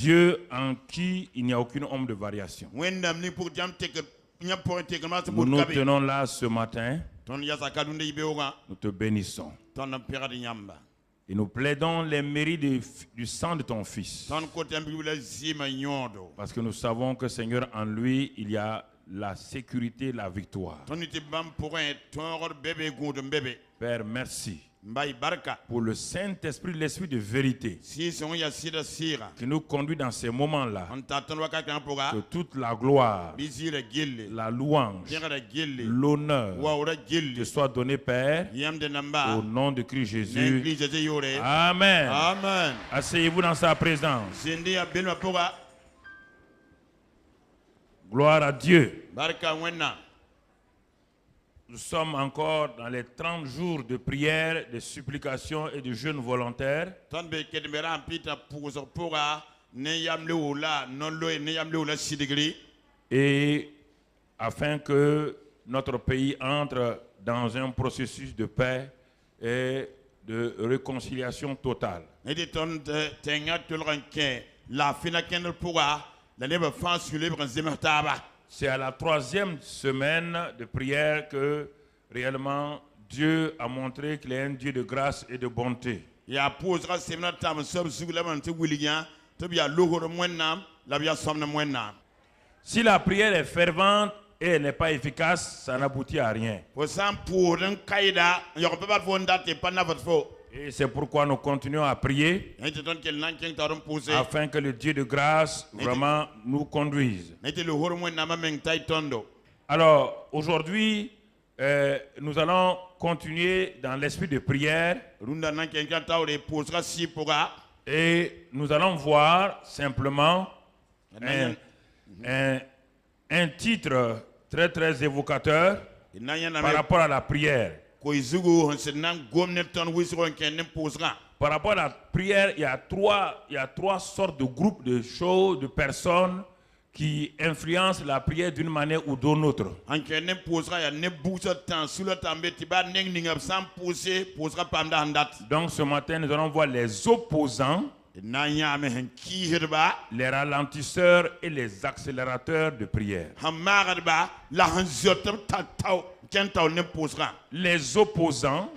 Dieu en qui il n'y a aucune ombre de variation. Nous nous tenons là ce matin. Nous te bénissons. Et nous plaidons les mérites du sang de ton Fils. Parce que nous savons que Seigneur, en lui, il y a la sécurité, la victoire. Père, merci pour le Saint-Esprit, l'Esprit de vérité qui nous conduit dans ces moments-là. Que toute la gloire, la louange, l'honneur te soit donné, Père, au nom de Christ Jésus. Amen. Amen. Asseyez-vous dans sa présence. Gloire à Dieu. Nous sommes encore dans les 30 jours de prière, de supplication et de jeûne volontaire. Et afin que notre pays entre dans un processus de paix et de réconciliation totale. C'est à la 3e semaine de prière que réellement Dieu a montré qu'il est un Dieu de grâce et de bonté. Si la prière est fervente et elle n'est pas efficace, ça n'aboutit à rien. Et c'est pourquoi nous continuons à prier afin que le Dieu de grâce vraiment nous conduise. Alors aujourd'hui, nous allons continuer dans l'esprit de prière et nous allons voir simplement un titre très très évocateur par rapport à la prière. Par rapport à la prière, il y a trois sortes de groupes de choses, de personnes qui influencent la prière d'une manière ou d'une autre. Donc ce matin, nous allons voir les opposants, les ralentisseurs et les accélérateurs de prière. Les opposants,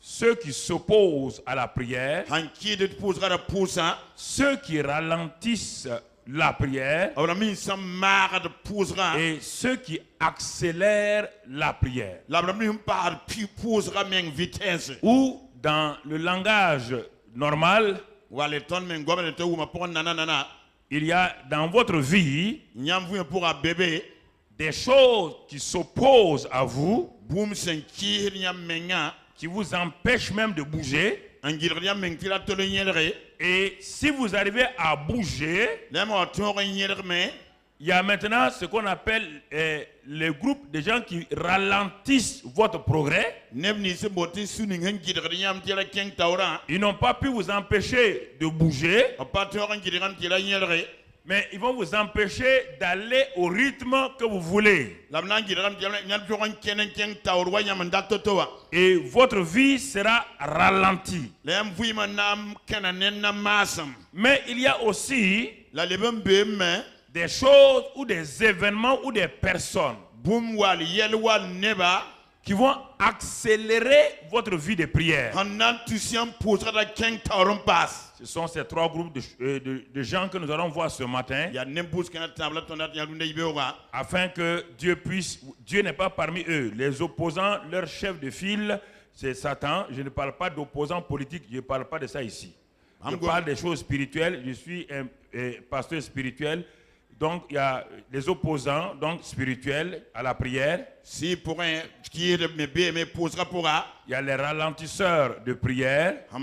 ceux qui s'opposent à la prière, ceux qui ralentissent la prière et ceux qui accélèrent la prière. Ou dans le langage normal, il y a dans votre vie des choses qui s'opposent à vous, qui vous empêchent même de bouger. Et si vous arrivez à bouger, il y a maintenant ce qu'on appelle les groupes de gens qui ralentissent votre progrès. Ils n'ont pas pu vous empêcher de bouger, mais ils vont vous empêcher d'aller au rythme que vous voulez. Et votre vie sera ralentie. Mais il y a aussi des choses ou des événements ou des personnes qui vont accélérer votre vie de prière. Ce sont ces trois groupes de gens que nous allons voir ce matin, afin que Dieu n'est pas parmi eux. Les opposants, leur chef de file, c'est Satan. Je ne parle pas d'opposants politiques, je ne parle pas de ça ici. Je parle des choses spirituelles. Je suis un pasteur spirituel. Donc il y a les opposants donc spirituels à la prière. Il y a les ralentisseurs de prière. Il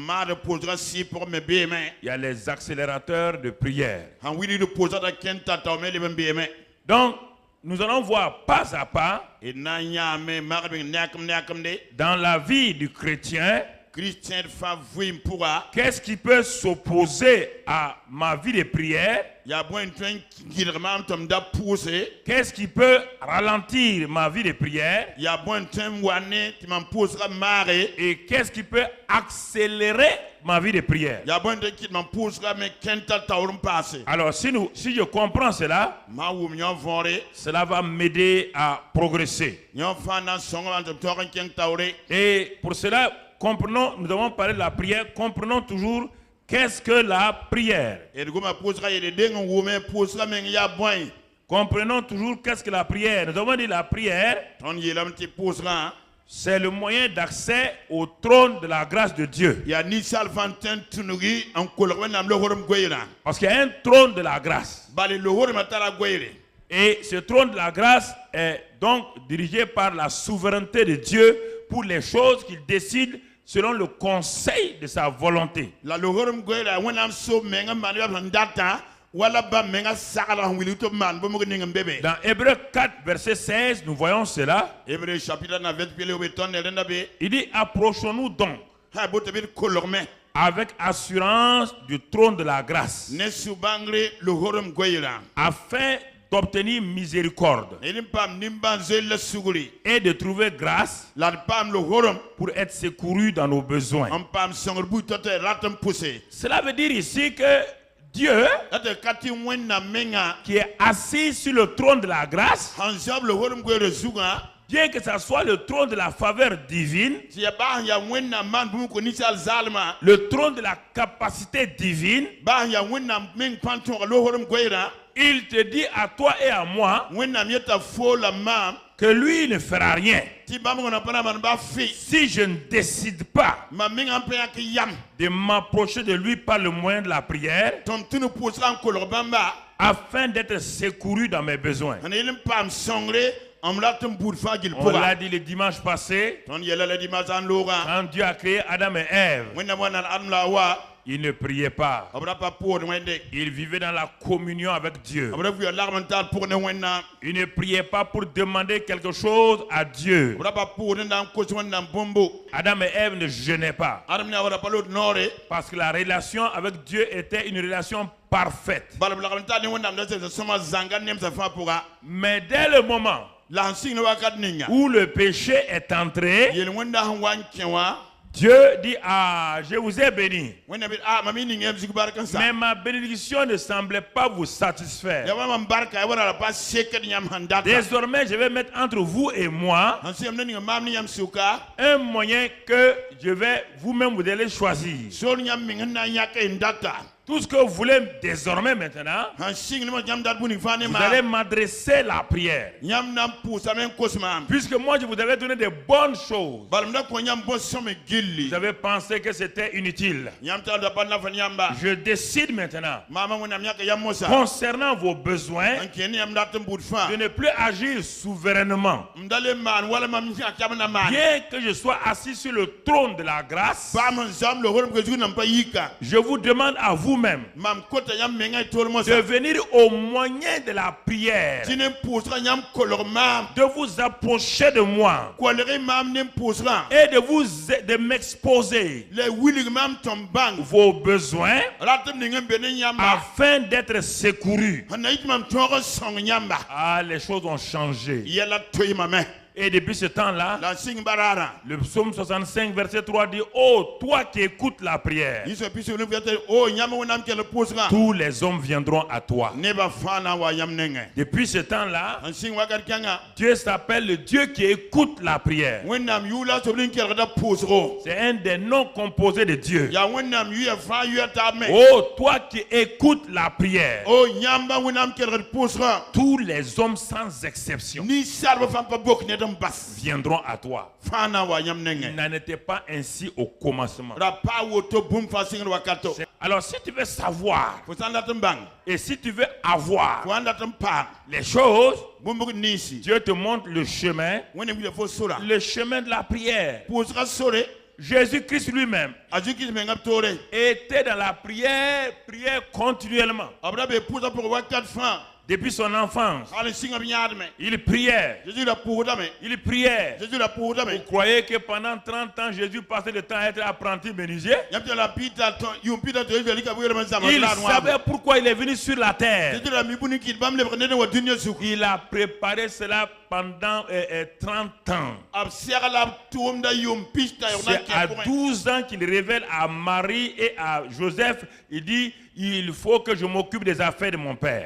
y a les accélérateurs de prière. Donc nous allons voir pas à pas dans la vie du chrétien qu'est-ce qui peut s'opposer à ma vie de prière? Qu'est-ce qui peut ralentir ma vie de prière? Et qu'est-ce qui peut accélérer ma vie de prière? Alors si je comprends cela, cela va m'aider à progresser. Et pour cela, comprenons, nous devons parler de la prière, comprenons toujours qu'est-ce que la prière. Comprenons toujours qu'est-ce que la prière. Nous devons dire la prière, c'est le moyen d'accès au trône de la grâce de Dieu. Parce qu'il y a un trône de la grâce. Et ce trône de la grâce est donc dirigé par la souveraineté de Dieu pour les choses qu'il décide selon le conseil de sa volonté. Dans Hébreux 4, verset 16, nous voyons cela. Il dit, approchons-nous donc avec assurance du trône de la grâce, afin d'obtenir miséricorde et de trouver grâce pour être secouru dans nos besoins. Cela veut dire ici que Dieu, qui est assis sur le trône de la grâce, bien que ce soit le trône de la faveur divine, le trône de la capacité divine, il te dit à toi et à moi que lui ne fera rien si je ne décide pas de m'approcher de lui par le moyen de la prière afin d'être secouru dans mes besoins. On l'a dit le dimanche passé, quand Dieu a créé Adam et Ève, il ne priait pas. Il vivait dans la communion avec Dieu. Il ne priait pas pour demander quelque chose à Dieu. Adam et Ève ne jeûnaient pas. Parce que la relation avec Dieu était une relation parfaite. Mais dès le moment où le péché est entré, Dieu dit, je vous ai béni. Mais ma bénédiction ne semblait pas vous satisfaire. Désormais, je vais mettre entre vous et moi un moyen que je vais vous-même vous allez choisir. Tout ce que vous voulez désormais maintenant, vous allez m'adresser la prière. Puisque moi je vous avais donné de bonnes choses, vous avez pensé que c'était inutile. Je décide maintenant, concernant vos besoins, de ne plus agir souverainement. Bien que je sois assis sur le trône de la grâce, je vous demande à vous même de venir au moyen de la prière, de vous approcher de moi et de m'exposer vos besoins afin d'être secouru. Ah, les choses ont changé. Et depuis ce temps-là, le psaume 65, verset 3 dit, oh, toi qui écoutes la prière, tous les hommes viendront à toi. Depuis ce temps-là, Dieu s'appelle le Dieu qui écoute la prière. C'est un des noms composés de Dieu. Oh, toi qui écoutes la prière, tous les hommes sans exception viendront à toi. Il n'en était pas ainsi au commencement. Alors si tu veux savoir et si tu veux avoir les choses, Dieu te montre le chemin de la prière. Jésus-Christ lui-même était dans la prière continuellement. Depuis son enfance, il priait. Il priait. Vous croyez que pendant 30 ans, Jésus passait le temps à être apprenti menuisier? Il savait pourquoi il est venu sur la terre. Il a préparé cela pendant 30 ans. C'est à 12 ans qu'il révèle à Marie et à Joseph, il dit, il faut que je m'occupe des affaires de mon père.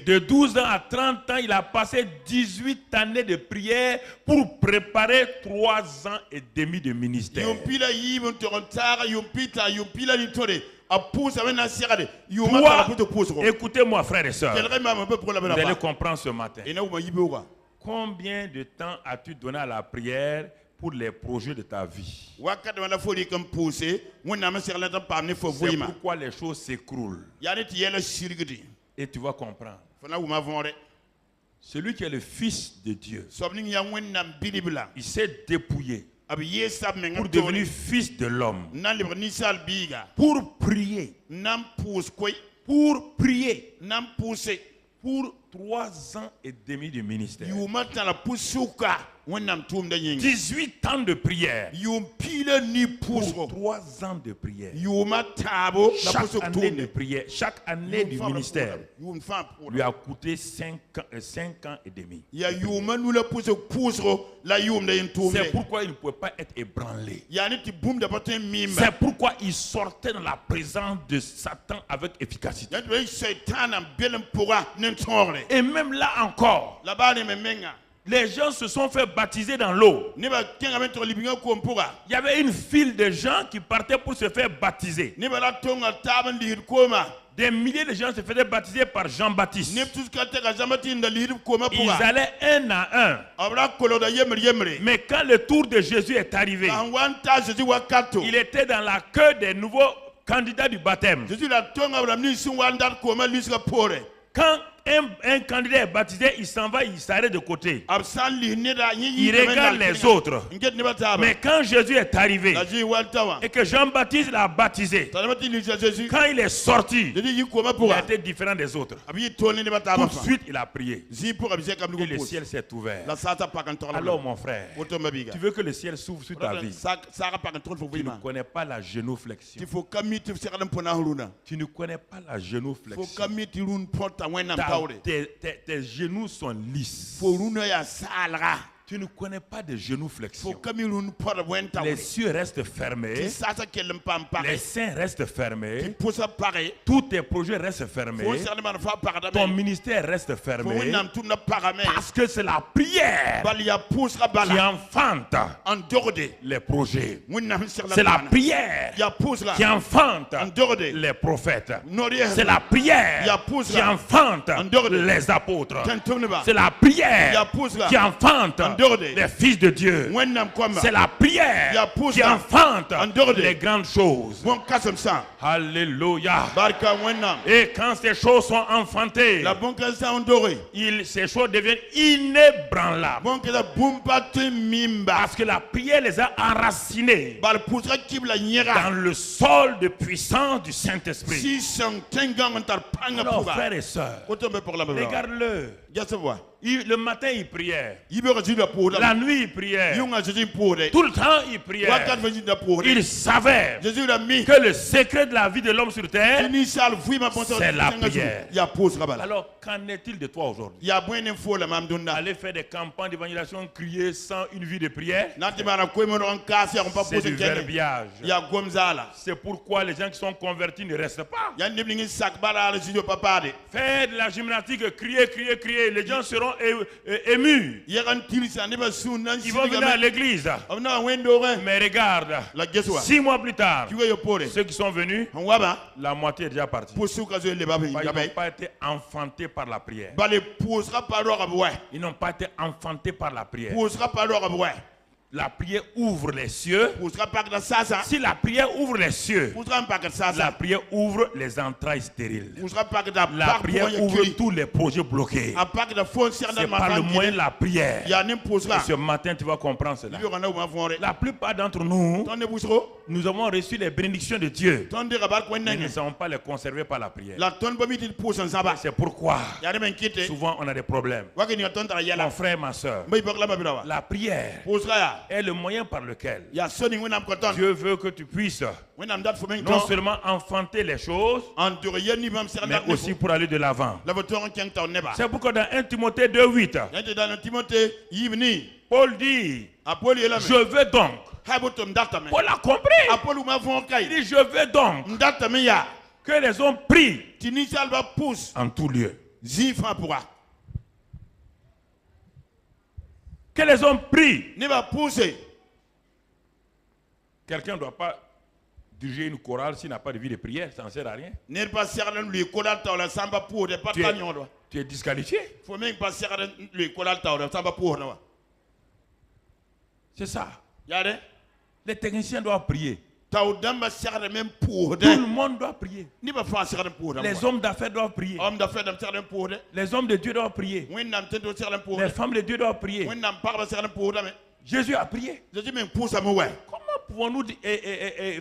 De 12 ans à 30 ans, il a passé 18 années de prière pour préparer 3 ans et demi de ministère. Écoutez-moi, frères et sœurs. Vous allez comprendre ce matin. Combien de temps as-tu donné à la prière pour les projets de ta vie? C'est pourquoi les choses s'écroulent. Et tu vas comprendre. Celui qui est le Fils de Dieu, il s'est dépouillé pour devenir fils de l'homme. Pour prier. Pour 3 ans et demi de ministère. 18 ans de prière. Pour 3 ans de prière. Chaque année de prière, chaque année du ministère lui a coûté 5 ans et demi. C'est pourquoi il ne pouvait pas être ébranlé. C'est pourquoi il sortait dans la présence de Satan avec efficacité. Et même là encore, les gens se sont fait baptiser dans l'eau. Il y avait une file de gens qui partaient pour se faire baptiser. Des milliers de gens se faisaient baptiser par Jean-Baptiste. Ils allaient un à un. Mais quand le tour de Jésus est arrivé, il était dans la queue des nouveaux candidats du baptême. Quand un candidat est baptisé, il s'en va, il s'arrête de côté. Il regarde les autres. Mais quand Jésus est arrivé et que Jean-Baptiste l'a baptisé, quand il est sorti, il a été différent des autres. Tout de suite, il a prié. Et le ciel s'est ouvert. Alors mon frère, tu veux que le ciel s'ouvre sur ta vie? Tu ne connais pas la génoflexion. Tu ne connais pas la génoflexion. Tes genoux sont lisses. Tu ne connais pas de génuflexion. Les cieux restent fermés. Les seins restent fermés. Tous tes projets restent fermés. Ton ministère reste fermé. Parce que c'est la prière qui enfante les projets. C'est la prière qui enfante les prophètes. C'est la prière qui enfante les apôtres. C'est la prière qui enfante les fils de Dieu. C'est la prière qui enfante les grandes choses. Alléluia. Et quand ces choses sont enfantées, ces choses deviennent inébranlables. Parce que la prière les a enracinés dans le sol de puissance du Saint-Esprit. Alors frères et sœurs, regarde-le. Le matin, il priait. La nuit, il priait. Tout le temps, il priait. Il savait que le secret de la vie de l'homme sur terre, c'est la prière. Alors, qu'en est-il de toi aujourd'hui? Aller faire des campagnes d'évangélisation, crier sans une vie de prière, c'est du verbiage. C'est pourquoi les gens qui sont convertis ne restent pas. Faire de la gymnastique, crier, crier, crier, les gens seront émus. Ils vont venir à l'église. Mais regarde, 6 mois plus tard, ceux qui sont venus, la moitié est déjà partie. Ils n'ont pas été enfantés par la prière. Ils n'ont pas été enfantés par la prière. la prière ouvre les cieux. Si la prière ouvre les cieux, la prière ouvre les entrailles stériles. La prière ouvre tous les projets bloqués. C'est par le moyen de la prière. Et ce matin, tu vas comprendre cela. La plupart d'entre nous, nous avons reçu les bénédictions de Dieu. Mais nous ne savons pas les conserver par la prière. C'est pourquoi souvent on a des problèmes. Mon frère, ma soeur, la prière est le moyen par lequel Dieu veut que tu puisses non seulement enfanter les choses, mais aussi pour aller de l'avant. C'est pourquoi dans 1 Timothée 2:8, Paul dit, je veux donc. Paul a compris. Il dit, je veux donc que les hommes prient en tout lieu. Que les hommes prient. Quelqu'un ne doit pas diriger une chorale s'il n'a pas de vie de prière. Ça ne sert à rien. Tu es disqualifié. C'est ça. Les techniciens doivent prier. Tout le monde doit prier. Les hommes d'affaires doivent prier. Les hommes de Dieu doivent prier. Les femmes de Dieu doivent prier. Jésus a prié. Comment pouvons-nous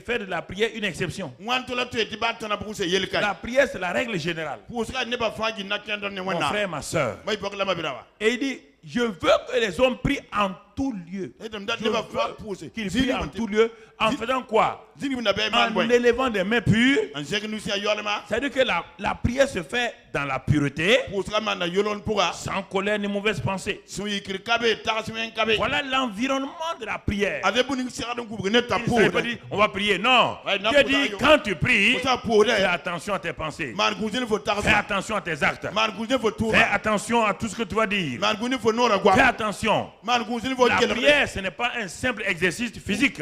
faire de la prière une exception? La prière, c'est la règle générale. Mon frère, ma soeur. Et il dit, je veux que les hommes prient en tout lieu. Je veux qu'ils prient en tout lieu. En faisant quoi? En élevant des mains pures. C'est-à-dire que la prière se fait dans la pureté, sans colère ni mauvaise pensée. Voilà l'environnement de la prière. Il pas dit, on va prier. Non. Dieu dit, quand tu pries, fais attention à tes pensées. Fais attention à tes actes. Fais attention à tout ce que tu vas dire. Fais attention. La prière, ce n'est pas un simple exercice physique.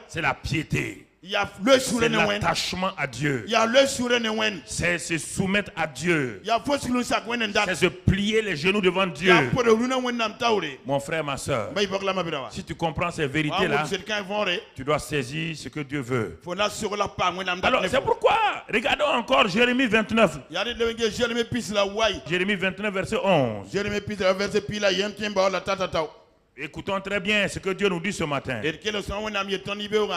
C'est la piété. C'est l'attachement à Dieu. C'est se soumettre à Dieu. C'est se plier les genoux devant Dieu. Mon frère, ma soeur, si tu comprends ces vérités-là, tu dois saisir ce que Dieu veut. Alors, c'est pourquoi, regardons encore Jérémie 29. Jérémie 29, verset 11. Écoutons très bien ce que Dieu nous dit ce matin.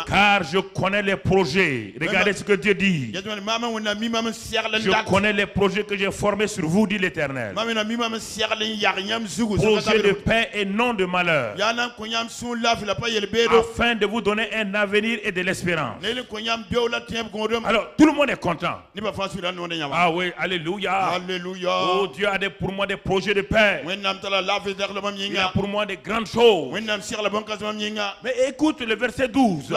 Car je connais les projets. Regardez ce que Dieu dit. Je connais les projets que j'ai formés sur vous, dit l'Éternel. Projets de paix et non de malheur. Afin de vous donner un avenir et de l'espérance. Alors, tout le monde est content. Ah oui, alléluia. Alléluia. Oh, Dieu a pour moi des projets de paix. Il a pour moi des grandes choses. Mais écoute le verset 12. Le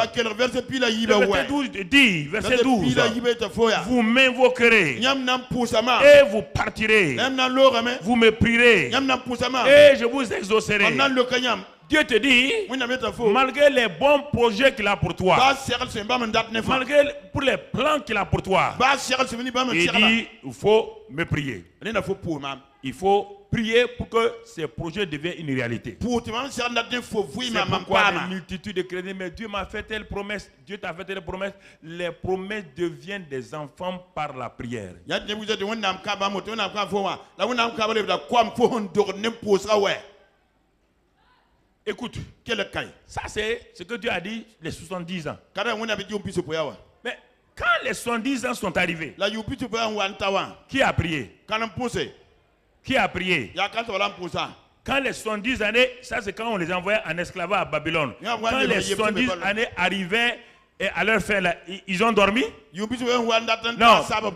verset 12 dit, verset 12, vous m'invoquerez et vous partirez. Vous me prierez et je vous exaucerai. Dieu te dit, malgré les bons projets qu'il a pour toi, malgré pour les plans qu'il a pour toi, il dit, il faut me prier. Il faut prier pour que ces projets deviennent une réalité. C'est pourquoi des multitudes de chrétiens, mais Dieu m'a fait telle promesse, Dieu t'a fait telle promesse. Les promesses deviennent des enfants par la prière. Écoute, ça c'est ce que Dieu a dit les 70 ans. Mais quand les 70 ans sont arrivés, qui a prié? Qui a prié? Quand les 70 années, ça c'est quand on les envoyait en esclavage à Babylone. Quand les 70 années arrivaient et à leur fin, là, ils ont dormi? Non,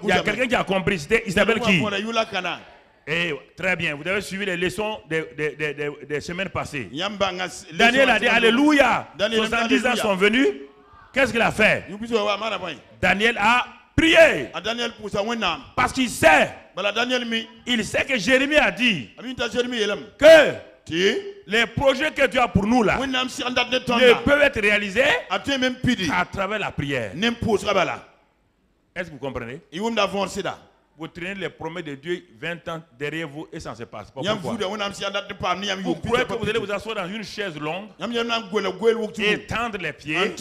il y a quelqu'un qui a compris. C'était Isabelle qui? Et très bien, vous avez suivi les leçons des semaines passées. Daniel a dit Alléluia. 70 ans sont venus. Qu'est-ce qu'il a fait? Daniel a prié. Parce qu'il sait. Il sait que Jérémie a dit que les projets que Dieu a pour nous là ne peuvent être réalisés qu'à travers la prière. Est-ce que vous comprenez? Vous traînez les promesses de Dieu 20 ans derrière vous et ça ne se passe pas. Pourquoi? Vous croyez que vous allez vous asseoir dans une chaise longue et tendre les pieds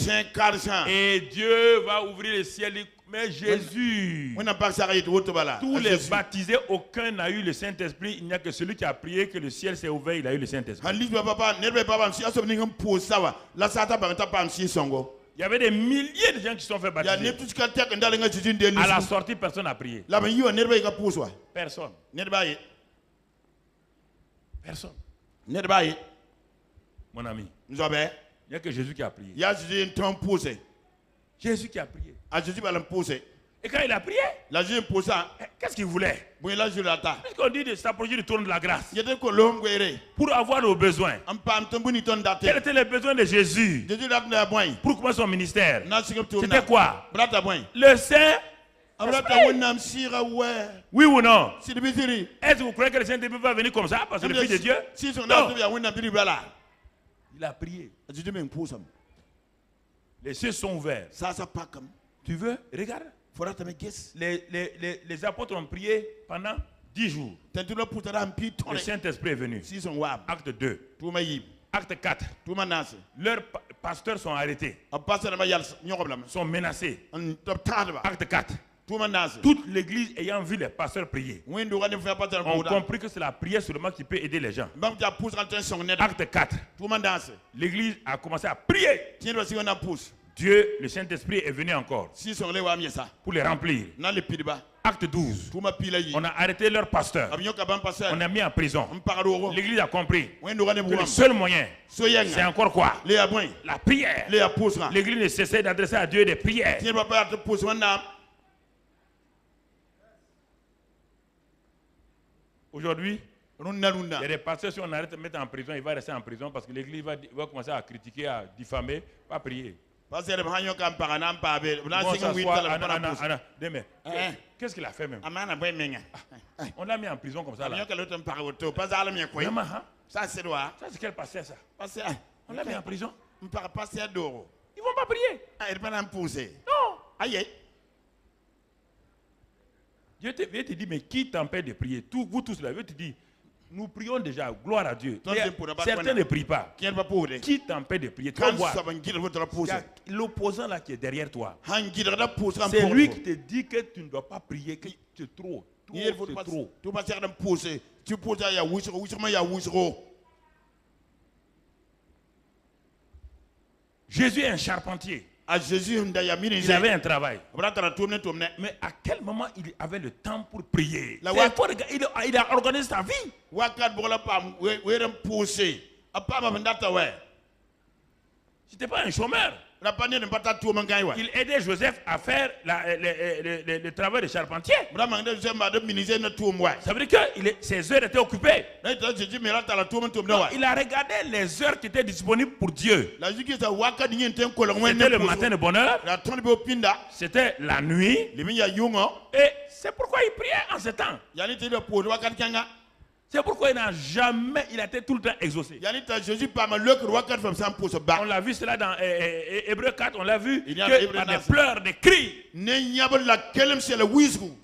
et Dieu va ouvrir le ciel. Mais Jésus, tous les baptisés, aucun n'a eu le Saint-Esprit. Il n'y a que celui qui a prié que le ciel s'est ouvert, il a eu le Saint-Esprit. Il y avait des milliers de gens qui se sont fait baptiser. À la sortie, personne n'a prié. Personne. Personne. Mon ami, il n'y a que Jésus qui a prié. Jésus qui a prié. Et quand il a prié, qu'est-ce qu'il voulait? Puisqu'on dit de s'approcher du trône de la grâce pour avoir nos besoins. Quels étaient les besoins de Jésus pour commencer son ministère? C'était quoi? Le Saint. Oui ou non? Est-ce que vous croyez que le Saint-Esprit va venir comme ça parce que le Fils de Dieu? Non. Il a prié. Les cieux sont ouverts. Tu veux? Regarde. Les apôtres ont prié pendant 10 jours. Le Saint-Esprit est venu. Acte 2. Acte 4. Leurs pasteurs sont arrêtés. Sont menacés. Acte 4. Toute l'église ayant vu les pasteurs prier ont compris que c'est la prière seulement qui peut aider les gens. Acte 4. L'église a commencé à prier. Dieu, le Saint-Esprit est venu encore pour les remplir. Acte 12. On a arrêté leur pasteur. On a mis en prison. L'église a compris que le seul moyen, c'est encore quoi? La prière. L'église ne cessait d'adresser à Dieu des prières. Aujourd'hui, il y a des pasteurs, si on arrête de mettre en prison, il va rester en prison parce que l'église va commencer à critiquer, à diffamer, pas prier. Qu'est-ce qu'il a fait même? On l'a mis en prison comme ça. Là. Ça, c'est quel pasteur ça? On l'a mis en prison. Ils ne vont pas prier. Non. Dieu te dit, mais qui t'empêche de prier? Vous tous là, Dieu te dit, nous prions déjà, gloire à Dieu. Certains ne prient pas. Qui t'empêche de prier? L'opposant là qui est derrière toi. C'est lui qui te dit que tu ne dois pas prier, que c'est trop. Jésus est un charpentier. Il avait un travail. Mais à quel moment il avait le temps pour prier? Il a organisé sa vie. C'était pas un chômeur. Il aidait Joseph à faire le travail de charpentier. Ça veut dire que ses heures étaient occupées. Il a regardé les heures qui étaient disponibles pour Dieu. C'était le matin de bonne heure. C'était la nuit. Et c'est pourquoi il priait en ce temps. C'est pourquoi il a été tout le temps exaucé. On l'a vu cela dans Hébreux 4, on l'a vu que par des pleurs, des cris, des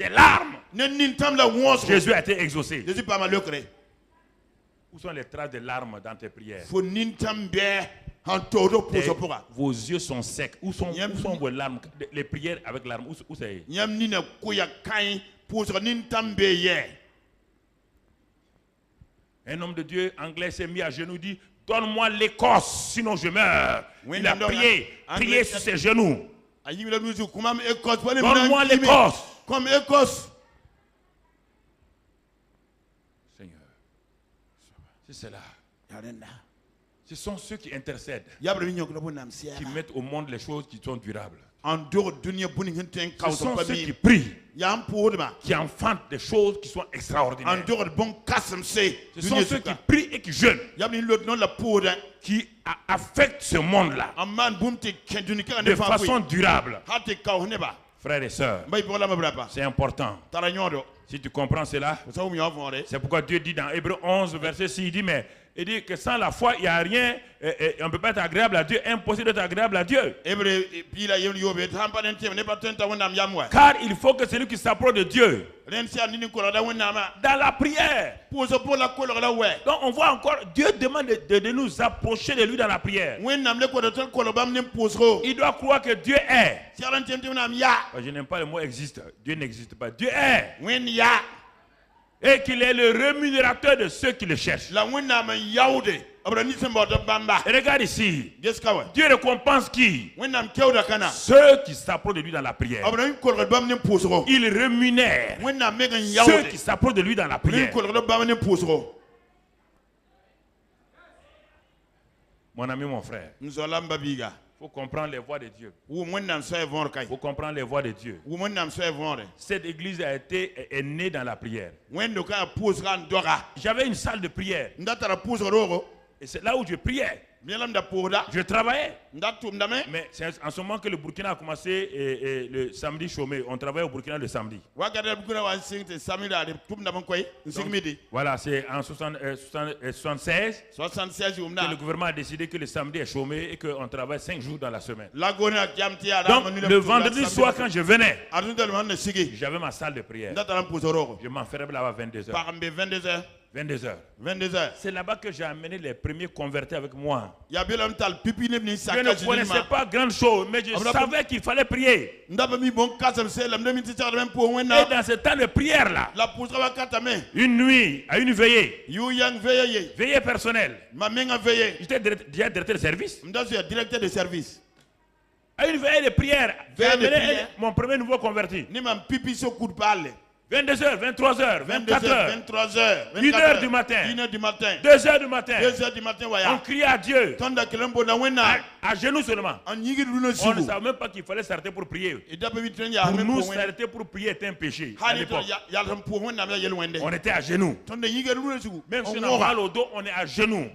larmes, Jésus a été exaucé. Où sont les traces des larmes dans tes prières? Vos yeux sont secs. Où sont vos larmes? Les prières avec larmes, où c'est? Un homme de Dieu anglais s'est mis à genoux, dit, donne-moi l'Écosse, sinon je meurs. Il a prié sur ses genoux. Donne-moi l'Écosse. Seigneur, c'est cela. Ce sont ceux qui intercèdent, qui mettent au monde les choses qui sont durables. Ce sont ceux qui prient, qui enfantent des choses qui sont extraordinaires. Ce sont ceux qui prient et qui jeûnent, qui affectent ce monde-là de façon durable. Frères et sœurs, c'est important. Si tu comprends cela, c'est pourquoi Dieu dit dans Hébreux 11, verset 6, il dit, mais Il dit que sans la foi, il n'y a rien, on ne peut pas être agréable à Dieu, impossible d'être agréable à Dieu. Car il faut que celui qui s'approche de Dieu, dans la prière. Donc on voit encore, Dieu demande de nous approcher de lui dans la prière. Il doit croire que Dieu est. Je n'aime pas le mot existe. Dieu n'existe pas. Dieu est. Et qu'il est le rémunérateur de ceux qui le cherchent. Regarde ici. Dieu récompense qui? Ceux qui s'approchent de lui dans la prière. Il rémunère ceux qui s'approchent de lui dans la prière. Mon ami, mon frère, il faut comprendre les voies de Dieu. Il faut comprendre les voies de Dieu. Cette église est née dans la prière. J'avais une salle de prière. Et c'est là où je priais. Je travaillais. Mais c'est en ce moment que le Burkina a commencé le samedi chômé. On travaille au Burkina le samedi. Voilà, c'est en 76 que le gouvernement a décidé que le samedi est chômé et qu'on travaille 5 jours dans la semaine. Donc le vendredi soir quand je venais, j'avais ma salle de prière. Je m'enfermais là-bas à 22h. 22h. C'est là-bas que j'ai amené les premiers convertis avec moi. Je ne connaissais pas grand chose, mais je savais qu'il fallait prier. Et dans ce temps de prière-là, une nuit, à une veillée, veillée personnelle, j'étais déjà directeur de service. À une veillée de prière, j'ai amené mon premier nouveau converti. 22h, 23h, 24h, 1h du matin, 2h du matin, on criait à Dieu, à genoux seulement. On ne savait même pas qu'il fallait s'arrêter pour prier. Pour nous, s'arrêter pour prier était un péché. À l'époque, on était à genoux. Même si on a mal au dos, on est à genoux.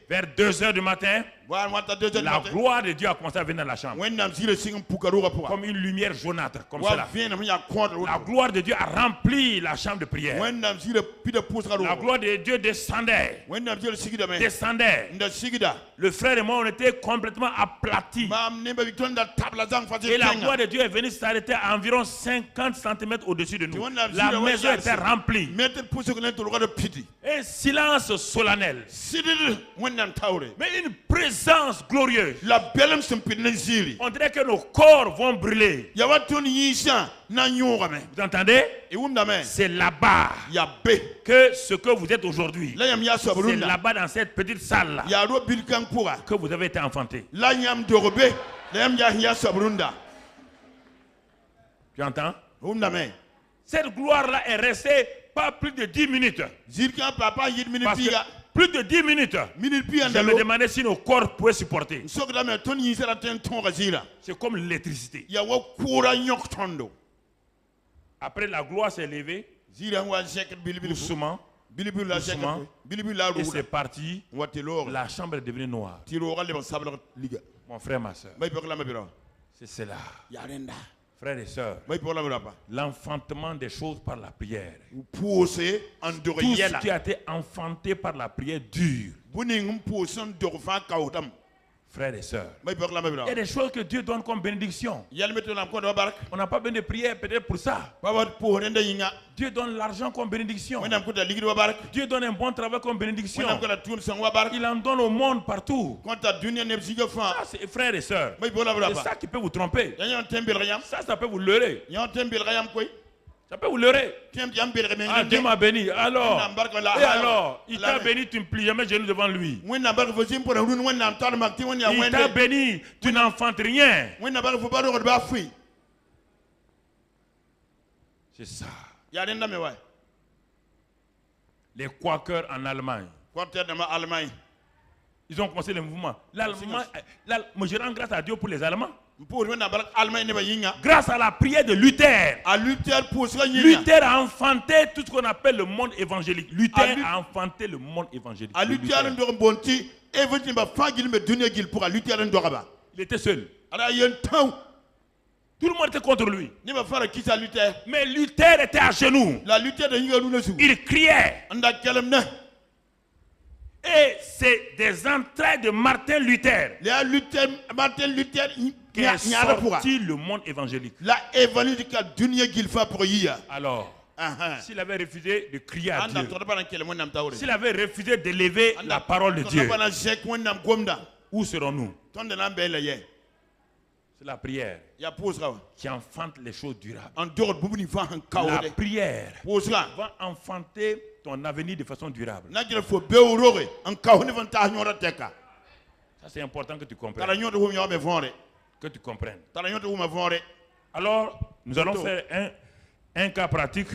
Vers 2h du matin, la gloire de Dieu a commencé à venir dans la chambre. Comme une lumière jaunâtre, comme cela. La gloire de Dieu a rempli la chambre de prière. La gloire de Dieu descendait. Le frère et moi, on était complètement aplatis. Et la gloire de Dieu est venue s'arrêter à environ 50 cm au-dessus de nous. La maison était remplie. Un silence solennel. Mais une présence glorieuse. On dirait que nos corps vont brûler. Vous entendez? C'est là-bas que ce que vous êtes aujourd'hui, c'est là-bas dans cette petite salle-là que vous avez été enfanté. Tu entends? Cette gloire-là est restée pas plus de 10 minutes. Parce que plus de 10 minutes. Je me demandais si nos corps pouvaient supporter. C'est comme l'électricité. Après, la gloire s'est levée. Doucement. Et c'est parti. La chambre est devenue noire. Mon frère, ma soeur. C'est cela. Frères et sœurs, l'enfantement des choses par la prière. Tout ce qui a été enfanté par la prière dure. Frères et sœurs, il y a des choses que Dieu donne comme bénédiction. On n'a pas besoin de prière peut-être pour ça. Dieu donne l'argent comme bénédiction. Dieu donne un bon travail comme bénédiction. Il en donne au monde partout. Ça, frères et sœurs, c'est ça qui peut vous tromper. Ça peut vous leurrer. Ça peut vous leurrer. Ah, Dieu m'a béni. Alors, et alors, il t'a béni, tu ne plies jamais genoux devant lui. Il t'a béni, tu n'enfantes rien. C'est ça. Les Quakers en Allemagne. Ils ont commencé le mouvement. L'Allemagne, je rends grâce à Dieu pour les Allemands. Grâce à la prière de Luther. Luther a enfanté tout ce qu'on appelle le monde évangélique. Luther a enfanté le monde évangélique. Il était seul. Tout le monde était contre lui. Mais Luther était à genoux. Il criait. Et c'est des entrailles de Martin Luther qui est sorti le monde évangélique. Alors, s'il avait refusé de crier à Dieu, s'il avait refusé d'élever la parole de Dieu, où serons-nous? C'est la prière qui enfante les choses durables. La prière va enfanter ton avenir de façon durable. Ça, c'est important que tu comprennes. Que tu comprennes. Alors, nous allons faire un cas pratique.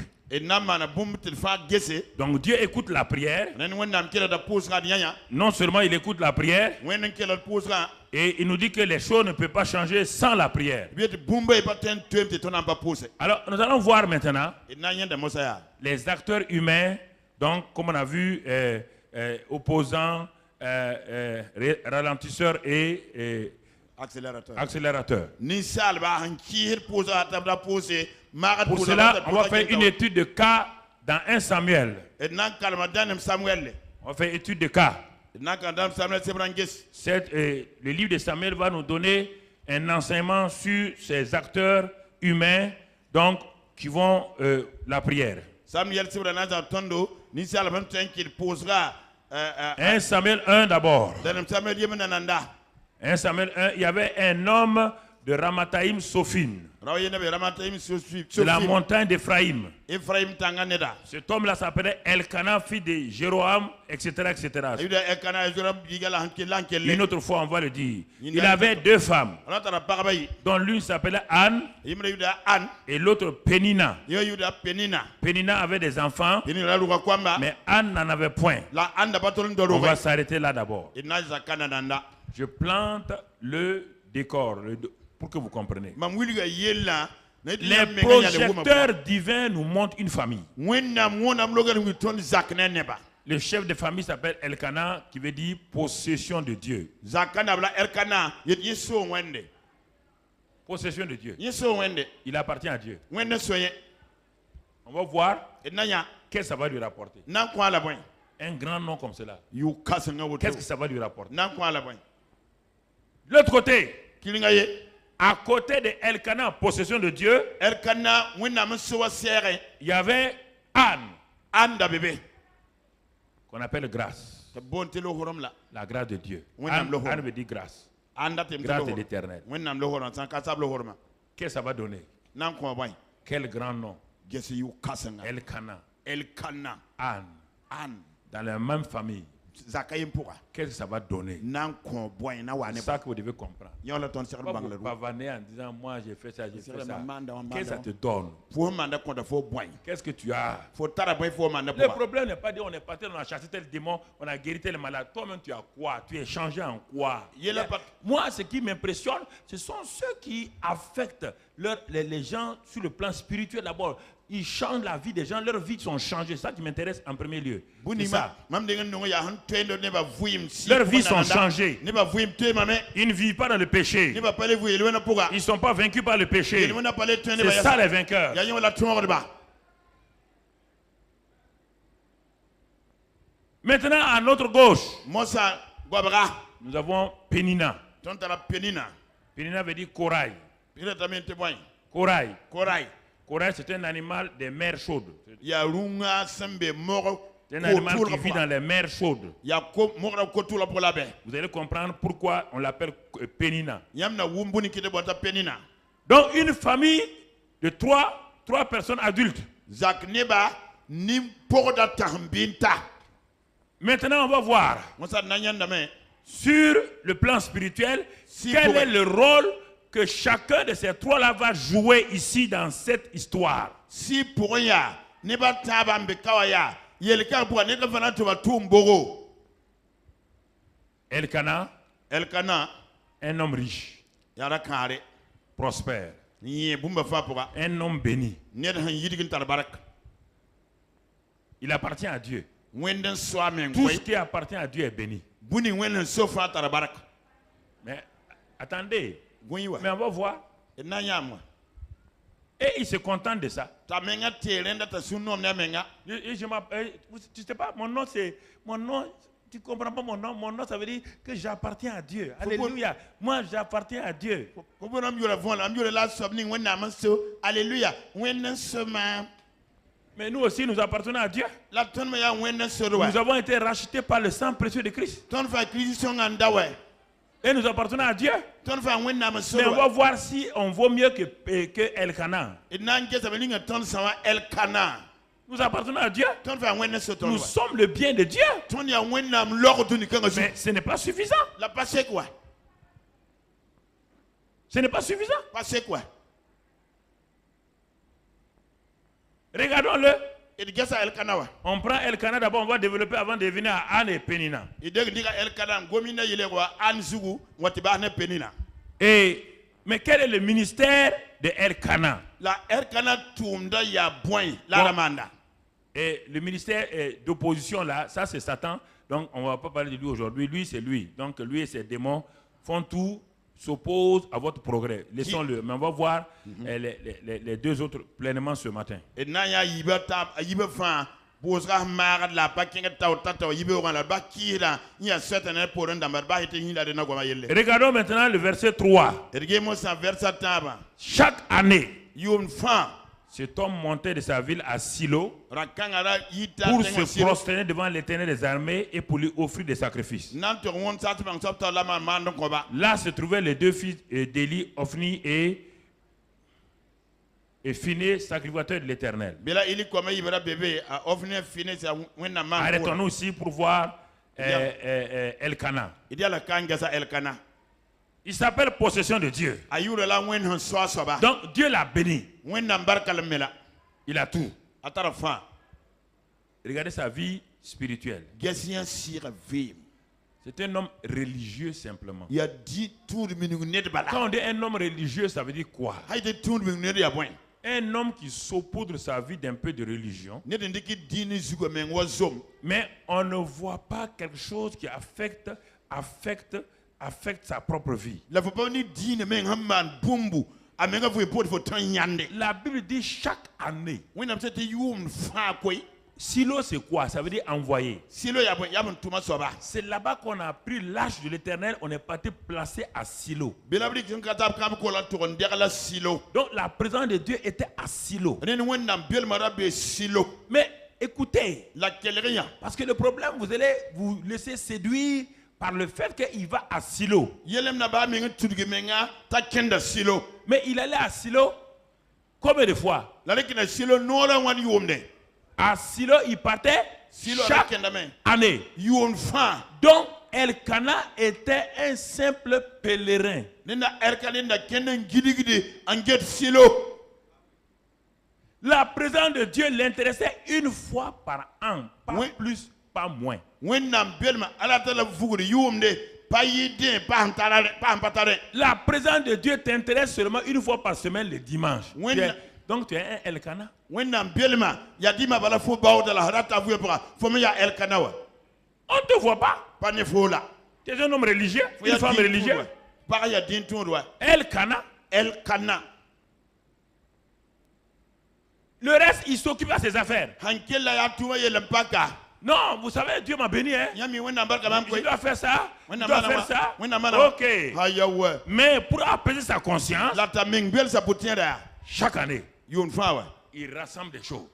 Donc Dieu écoute la prière. Non seulement il écoute la prière, et il nous dit que les choses ne peuvent pas changer sans la prière. Alors nous allons voir maintenant les acteurs humains, donc comme on a vu, opposants, ralentisseurs et accélérateurs. Pour cela, on va faire une étude de cas dans 1 Samuel. On va faire une étude de cas. Le livre de Samuel va nous donner un enseignement sur ces acteurs humains, donc qui vont la prière. 1 Samuel 1 d'abord. 1 Samuel 1, il y avait un homme de Ramathaïm Sophim, de la montagne d'Éphraïm. Cet homme-là s'appelait Elkanah, fils de Jéroham, etc., etc. Une autre fois, on va le dire. Il avait 2 femmes, dont l'une s'appelait Anne et l'autre Pénina. Pénina avait des enfants, mais Anne n'en avait point. On va s'arrêter là d'abord. Je plante le décor pour que vous compreniez. Les projecteurs divins nous montrent une famille. Le chef de famille s'appelle Elkanah, qui veut dire possession de Dieu. Possession de Dieu. Il appartient à Dieu. On va voir qu'est-ce que ça va lui rapporter. Un grand nom comme cela. Qu'est-ce que ça va lui rapporter? L'autre côté, à côté de Elkanah, possession de Dieu, il y avait Anne, qu'on appelle grâce. La grâce de Dieu. Anne veut dire grâce. Grâce de l'Éternel. Qu'est-ce que ça va donner? Quel grand nom? Elkanah. Anne. Dans la même famille. Qu'est-ce que ça va donner? C'est ça que vous devez comprendre. Vous pavaner en disant moi j'ai fait ça, j'ai fait ça. Qu'est-ce que ça te donne? Qu'est-ce que tu as? Le problème n'est pas de on est parti, on a chassé tel démon, on a guéri tel malade. Toi-même tu as quoi? Tu es changé en quoi? Moi, ce qui m'impressionne, ce sont ceux qui affectent les gens sur le plan spirituel d'abord. Ils changent la vie des gens, leurs vies sont changées. C'est ça qui m'intéresse en premier lieu. C'est ça. Leurs vies sont changées. Ils ne vivent pas dans le péché. Ils ne sont pas vaincus par le péché. C'est ça les vainqueurs. Maintenant, à notre gauche, nous avons Pénina. Pénina veut dire corail. Corail, c'est un animal des mers chaudes. C'est un animal qui vit dans les mers chaudes. Vous allez comprendre pourquoi on l'appelle Pénina. Donc une famille de trois personnes adultes. Maintenant on va voir sur le plan spirituel quel est le rôle que chacun de ces 3-là va jouer ici dans cette histoire. Elkanah, un homme riche, prospère, un homme béni. Il appartient à Dieu. Tout ce qui appartient à Dieu est béni. Mais attendez. Mais on va voir. Et il se contente de ça. Tu sais pas, mon nom, tu comprends pas mon nom ça veut dire que j'appartiens à Dieu. Alléluia. Moi j'appartiens à Dieu. Alléluia. Mais nous aussi nous appartenons à Dieu. Nous avons été rachetés par le sang précieux de Christ. Et nous appartenons à Dieu. Mais on va voir si on vaut mieux que Elkanah. Nous appartenons à Dieu. Nous sommes le bien de Dieu. Mais ce n'est pas suffisant. Ce n'est pas suffisant. Regardons-le. On prend Elkanah d'abord, on va développer avant de venir à Anne et Pénina. Mais quel est le ministère de Elkanah? Et le ministère d'opposition là, ça c'est Satan. Donc on ne va pas parler de lui aujourd'hui. Lui c'est lui. Donc lui et ses démons font tout, s'opposent à votre progrès. Laissons-le. Mais on va voir les deux autres pleinement ce matin. Regardons maintenant le verset 3. Chaque année, cet homme montait de sa ville à Silo pour se prosterner devant l'Éternel des armées et pour lui offrir des sacrifices. Là se trouvaient les deux fils d'Élie, Ophni et Phiné, sacrificateurs de l'Éternel. Arrêtons-nous ici pour voir Elkanah. Il s'appelle possession de Dieu. Donc Dieu l'a béni. Il a tout. Regardez sa vie spirituelle. C'est un homme religieux simplement. Quand on dit un homme religieux, ça veut dire quoi? Un homme qui saupoudre sa vie d'un peu de religion. Mais on ne voit pas quelque chose qui affecte sa propre vie. La Bible dit chaque année. Silo c'est quoi? Ça veut dire envoyer. C'est là-bas qu'on a pris l'arche de l'Éternel, on est parti placer à Silo. Donc la présence de Dieu était à Silo. Mais écoutez, parce que le problème, vous allez vous laisser séduire par le fait qu'il va à Silo. Mais il allait à Silo combien de fois? À Silo, il partait chaque année. Donc, Elkanah était un simple pèlerin. La présence de Dieu l'intéressait une fois par an, pas plus, pas moins. La présence de Dieu t'intéresse seulement une fois par semaine, le dimanche. Donc tu es un Elkanah. On ne te voit pas. Tu es un homme religieux, une femme religieuse. Elkanah. Le reste, il s'occupe de ses affaires. Non, vous savez, Dieu m'a béni. Hein? Je dois faire ça. Je dois faire ça. Ok. Mais pour apaiser sa conscience, chaque année, il rassemble des choses.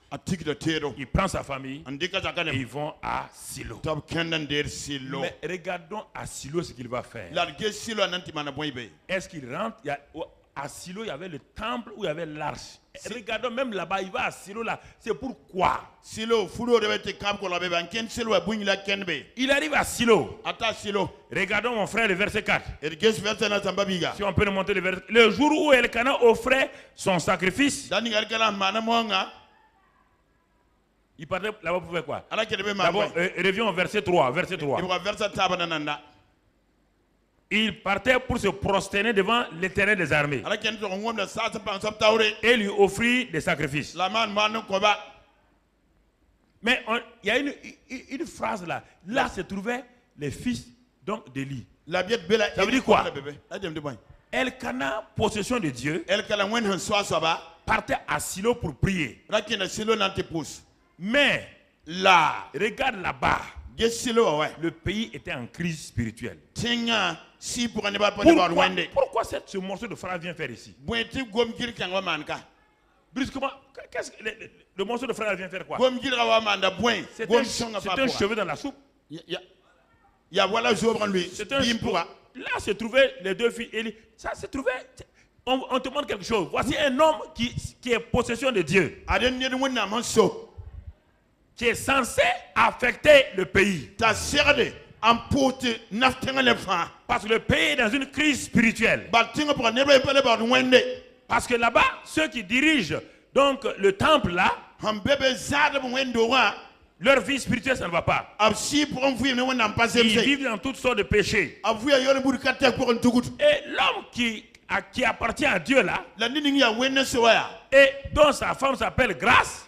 Il prend sa famille et ils vont à Silo. Mais regardons à Silo ce qu'il va faire. Est-ce qu'il rentre? À Silo, il y avait le temple où il y avait l'arche. Regardons même là-bas, il va à Silo là. C'est pourquoi il arrive à Silo. Regardons mon frère le verset 4. Si on peut remonter le verset. Le jour où Elkanah offrait son sacrifice, il partait là-bas pour faire quoi? D'abord, reviens au verset 3. Verset 3. Il partait pour se prosterner devant l'Éternel des armées et lui offrir des sacrifices. Mais il y a une phrase là. Là se trouvaient les fils d'Élie. Ça veut dire quoi? Elkanah, possession de Dieu, partait à Silo pour prier. Mais là, regarde là-bas. Le pays était en crise spirituelle. Pourquoi ce morceau de phrase vient faire ici? Brusquement, qu'est-ce que le morceau de phrase vient faire quoi? C'est un cheveu dans la soupe. Là se trouvaient les deux filles Élie. Ça se trouvait. On te demande quelque chose. Voici un homme qui est possession de Dieu, qui est censé affecter le pays. Parce que le pays est dans une crise spirituelle. Parce que là-bas, ceux qui dirigent donc le temple là, leur vie spirituelle, ça ne va pas. Ils vivent dans toutes sortes de péchés. Et l'homme qui appartient à Dieu là, et dont sa femme s'appelle Grâce,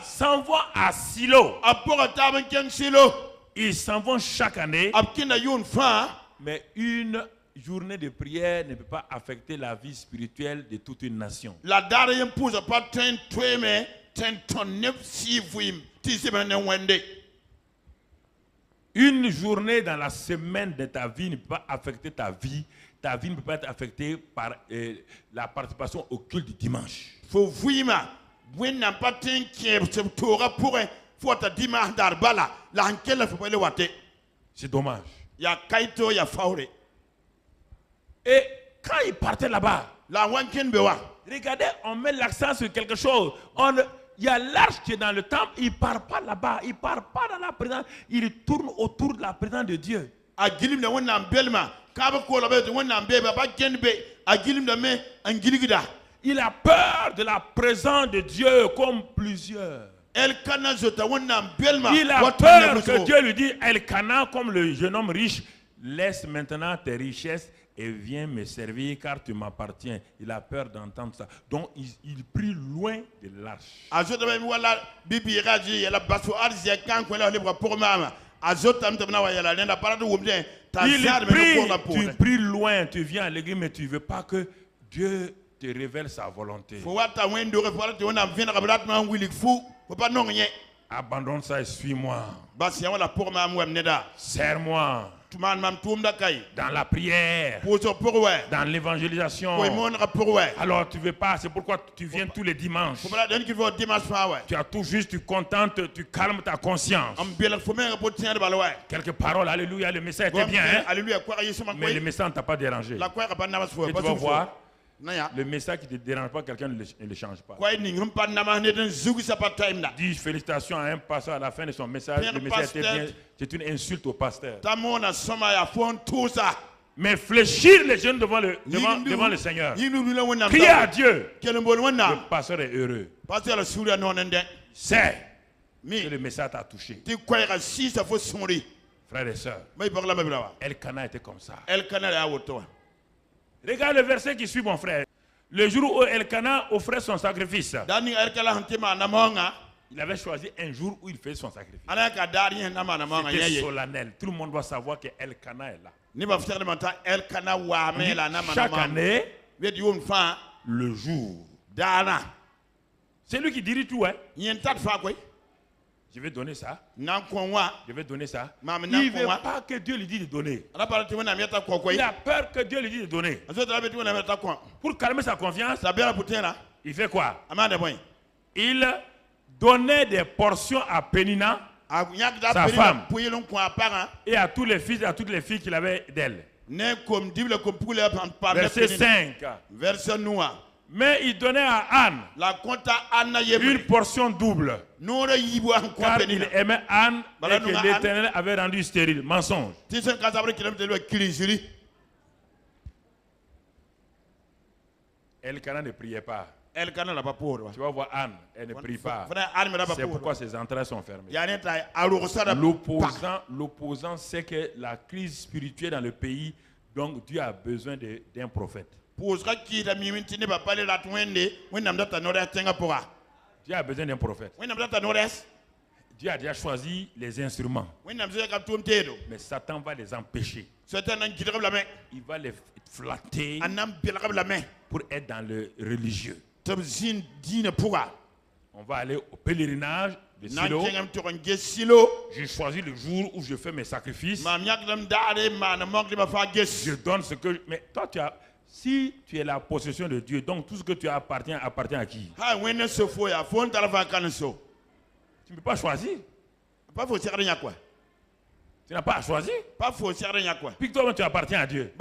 s'envoie à Silo. Ils s'en vont chaque année. Mais une journée de prière ne peut pas affecter la vie spirituelle de toute une nation. Une journée dans la semaine de ta vie ne peut pas affecter ta vie. Ta vie ne peut pas être affectée par la participation au culte du dimanche. C'est dommage. Et quand il partait là-bas, regardez, on met l'accent sur quelque chose. Il y a l'arche qui est dans le temple, il ne part pas là-bas, il ne part pas dans la présence, il tourne autour de la présence de Dieu. Il a peur de la présence de Dieu comme plusieurs. Il a peur que Dieu lui dise, Elkana, comme le jeune homme riche, laisse maintenant tes richesses et viens me servir car tu m'appartiens. Il a peur d'entendre ça. Donc il prie loin de l'arche. Tu pries loin, tu viens à l'église, mais tu ne veux pas que Dieu te révèle sa volonté. Abandonne ça et suis-moi. Serre-moi. Dans la prière, dans l'évangélisation. Alors tu ne veux pas, c'est pourquoi tu viens tous les dimanches. Tu as tout juste, tu contentes, tu calmes ta conscience. Quelques paroles, alléluia, le message était bien, hein? Mais le message ne t'a pas dérangé. Et tu vas voir, le message qui ne te dérange pas, quelqu'un ne le change pas. Dis félicitations à un pasteur à la fin de son message. Le message était bien. C'est une insulte au pasteur. Mais fléchir les jeunes devant le Seigneur. Crier à Dieu. Le pasteur est heureux. C'est que le message t'a touché. Frères et sœurs, Elkana était comme ça. Regarde le verset qui suit, mon frère. Le jour où Elkana offrait son sacrifice, il avait choisi un jour où il faisait son sacrifice. C'était solennel. Tout le monde doit savoir que Elkana est là. Chaque année, le jour. C'est lui qui dirige tout. Hein? Je vais donner ça. Je vais donner ça. Il ne veut pas que Dieu lui dise de donner. Il a peur que Dieu lui dise de donner. Pour calmer sa confiance, il fait quoi? Il donnait des portions à Pénina, sa femme, et à tous les fils et à toutes les filles qu'il avait d'elle. Verset 5. Mais il donnait à Anne une portion double. Car il aimait Anne et que l'Éternel avait rendu stérile. Mensonge. Elkana ne priait pas. Tu vas voir Anne, elle ne prie pas. C'est pourquoi ses entrailles sont fermées. L'opposant sait que la crise spirituelle dans le pays, donc Dieu a besoin d'un prophète. Dieu a besoin d'un prophète. Dieu a déjà choisi les instruments. Mais Satan va les empêcher. Il va les flatter pour être dans le religieux. On va aller au pèlerinage de Silo. Je choisis le jour où je fais mes sacrifices. Je donne ce que... Mais toi, si tu es la possession de Dieu, donc tout ce que tu as appartient à qui? Tu ne peux pas choisir. Tu n'as pas à choisir. Puis toi, tu appartiens à Dieu.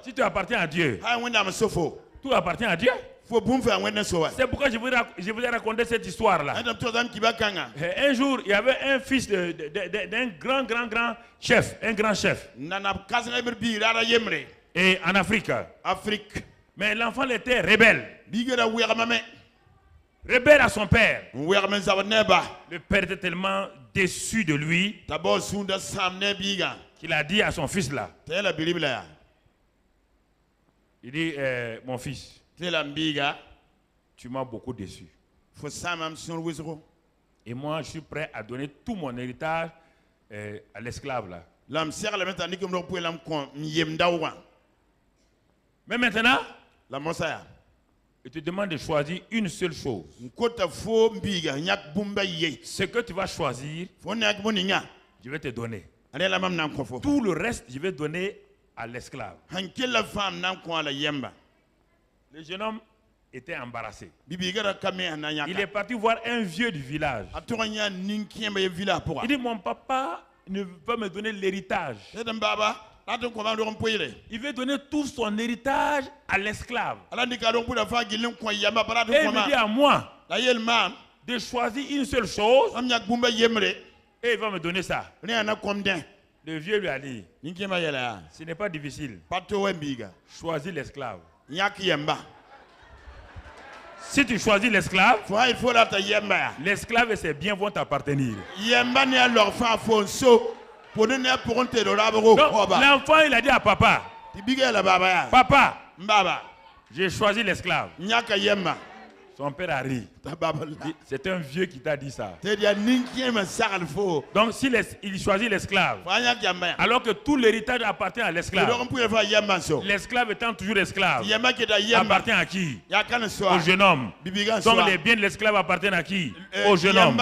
Si tu appartiens à Dieu, tout appartient à Dieu. C'est pourquoi je vous ai raconté cette histoire-là. Un jour, il y avait un fils d'un grand chef, un grand chef. Et en Afrique. Mais l'enfant était rebelle. Rebelle à son père. Le père était tellement déçu de lui qu'il a dit à son fils là. Il dit, mon fils, tu m'as beaucoup déçu. Et moi, je suis prêt à donner tout mon héritage à l'esclave là. Mais maintenant, il te demande de choisir une seule chose. Ce que tu vas choisir, je vais te donner. Tout le reste, je vais donner à l'esclave. Le jeune homme était embarrassé. Il est parti voir un vieux du village. Il dit, mon papa ne veut pas me donner l'héritage. Il veut donner tout son héritage à l'esclave. Et il me dit à moi de choisir une seule chose et il va me donner ça. Le vieux lui a dit, ce n'est pas difficile. Choisis l'esclave. Si tu choisis l'esclave, l'esclave et ses biens vont t'appartenir. Donc l'enfant il a dit à papa, papa, j'ai choisi l'esclave. Son père a ri. C'est un vieux qui t'a dit ça. Donc s'il choisit l'esclave, alors que tout l'héritage appartient à l'esclave, l'esclave étant toujours esclave, appartient à qui? Au jeune homme. Donc les biens de l'esclave appartiennent à qui? Au jeune homme.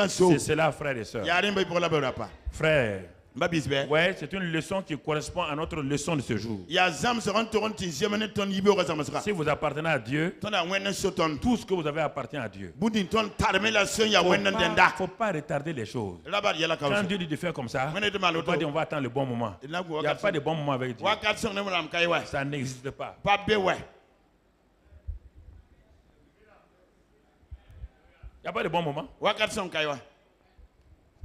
C'est cela, frères et sœurs. Frère, ouais, c'est une leçon qui correspond à notre leçon de ce jour. Si vous appartenez à Dieu, tout ce que vous avez appartient à Dieu. Il ne faut pas retarder les choses. Quand Dieu dit de faire comme ça, il ne faut pas dire on va attendre le bon moment. Il n'y a pas de bon moment avec Dieu. Ça n'existe pas. Il n'y a pas de bon moment.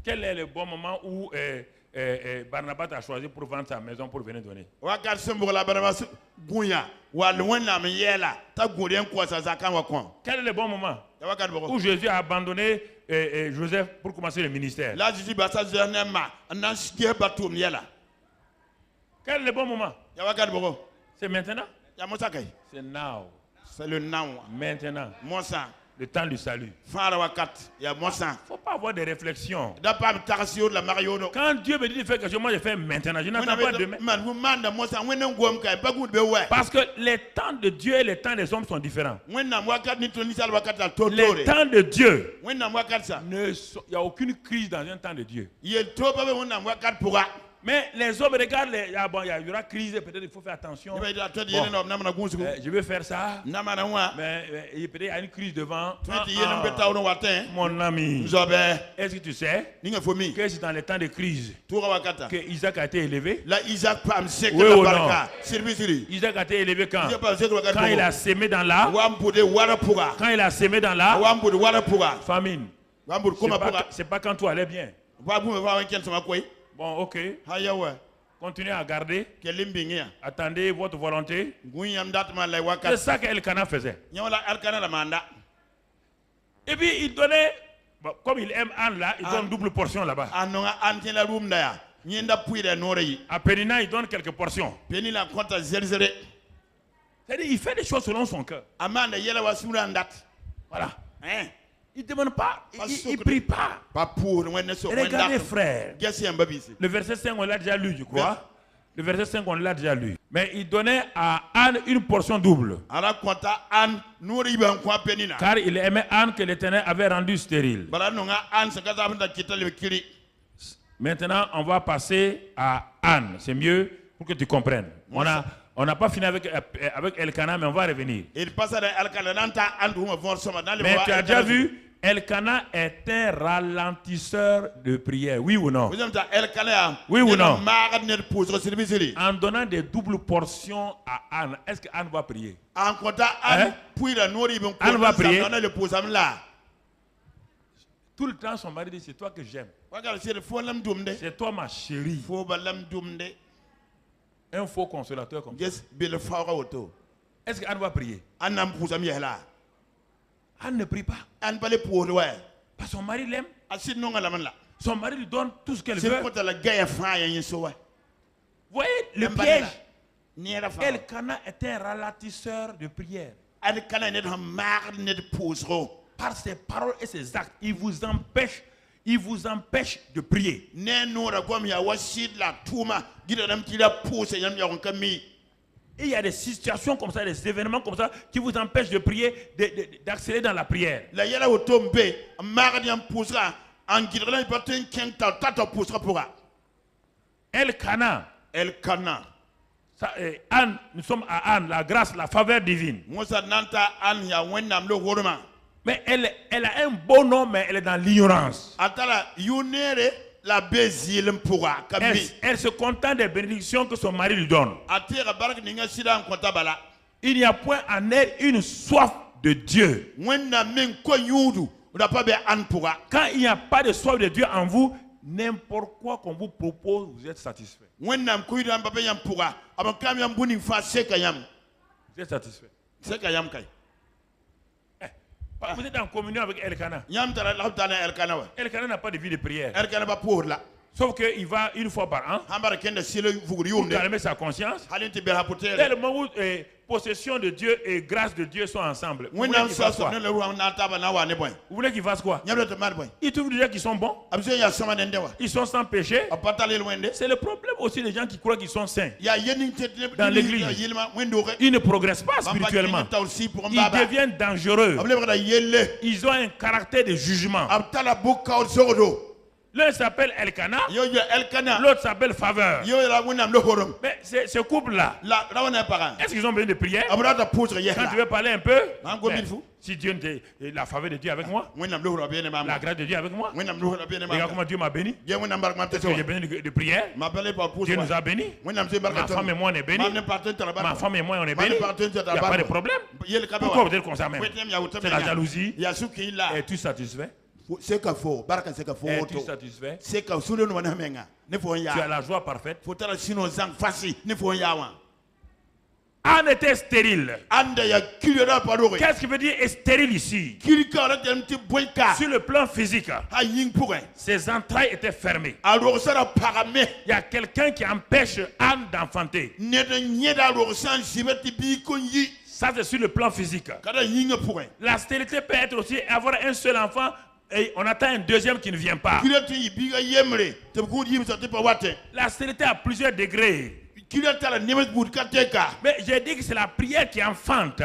Quel est le bon moment où Barnabas a choisi pour vendre sa maison pour venir donner? Quel est le bon moment où Jésus a abandonné Joseph pour commencer le ministère? Quel est le bon moment? C'est maintenant. C'est now. C'est le now. Maintenant. Maintenant. Le temps du salut. Il ne faut pas avoir des réflexions. Quand Dieu me dit de faire quelque chose, moi je fais maintenant. Je n'attends pas demain. Parce que les temps de Dieu et les temps des hommes sont différents. Les temps de Dieu, il n'y a aucune crise dans un temps de Dieu. Mais les hommes regardent, il y aura crise, peut-être il faut faire attention. Bon, je vais faire ça, mais peut-être il y a une crise devant. Mon ami, est-ce que tu sais que c'est dans les temps de crise que Isaac a été élevé? Oui ou non? Isaac a été élevé quand il a sémé dans l'arbre. Quand il a sémé dans l'arbre, famine. C'est pas quand tout allait bien. Bon, ok. Continuez à garder. Attendez votre volonté. C'est ça qu'Elkana faisait. Et puis il donnait, bon, comme il aime Anne là, il donne double portion là-bas. À Pénina, il donne quelques portions. C'est-à-dire, il fait des choses selon son cœur. Voilà. Il ne demande pas, il ne prie pas. Regardez frère, le verset 5 on l'a déjà lu je crois. Le verset 5, on l'a déjà lu. Mais il donnait à Anne une portion double. Car il aimait Anne que l'Éternel avait rendue stérile. Maintenant, on va passer à Anne. C'est mieux pour que tu comprennes. On n'a pas fini avec Elkana, mais on va revenir. Mais tu as déjà vu, Elkana est un ralentisseur de prière, oui ou non? Oui ou non? En donnant des doubles portions à Anne, est-ce que Anne va prier? Hein? Anne va prier. Tout le temps, son mari dit, c'est toi que j'aime. C'est toi ma chérie. Un faux consolateur comme ça. Est-ce qu'Anne va prier? Anne ne prie pas. Parce que son mari l'aime. Son mari lui donne tout ce qu'elle veut. Vous voyez le piège? Elkana est un ralentisseur de prière. Par ses paroles et ses actes, il vous empêche de prier. Et il y a des situations comme ça, des événements comme ça qui vous empêchent de prier, d'accélérer dans la prière. Elkana. Anne, nous sommes à Anne, la grâce, la faveur divine. Mais elle a un beau nom, mais elle est dans l'ignorance. Elle se contente des bénédictions que son mari lui donne. Il n'y a point en elle une soif de Dieu. Quand il n'y a pas de soif de Dieu en vous, n'importe quoi qu'on vous propose, vous êtes satisfait. Vous êtes satisfait. Vous êtes en communion avec Elkana. Elkana n'a pas de vie de prière. Sauf qu'il va une fois par an pour calmer sa conscience. Dès le moment où possession de Dieu et grâce de Dieu sont ensemble, vous voulez qu'il fasse quoi? Ils trouvent des gens qui sont bons. Ils sont sans péché. C'est le problème aussi des gens qui croient qu'ils sont saints. Dans l'église, ils ne progressent pas spirituellement. Ils deviennent dangereux. Ils ont un caractère de jugement. L'un s'appelle Elkana, l'autre s'appelle Faveur. Mais ce couple-là, est-ce qu'ils ont besoin de prière? Quand tu veux parler un peu, si Dieu, la faveur de Dieu avec moi, la grâce de Dieu avec moi, regarde comment Dieu m'a béni. Est-ce que j'ai besoin de prière? Dieu nous a bénis. Ma femme et moi on est bénis. Ma femme et moi on est bénis. Il n'y a pas de problème. Pourquoi vous êtes comme ça même? C'est la jalousie. Es-tu satisfait? Es-tu satisfait? Tu as la joie parfaite. Anne était stérile. Qu'est-ce qui veut dire stérile ici? Sur le plan physique, ses entrailles étaient fermées. Il y a quelqu'un qui empêche Anne d'enfanter. Ça c'est sur le plan physique. La stérilité peut être aussi avoir un seul enfant et on attend un deuxième qui ne vient pas. La stérilité a plusieurs degrés. Mais j'ai dit que c'est la prière qui enfante.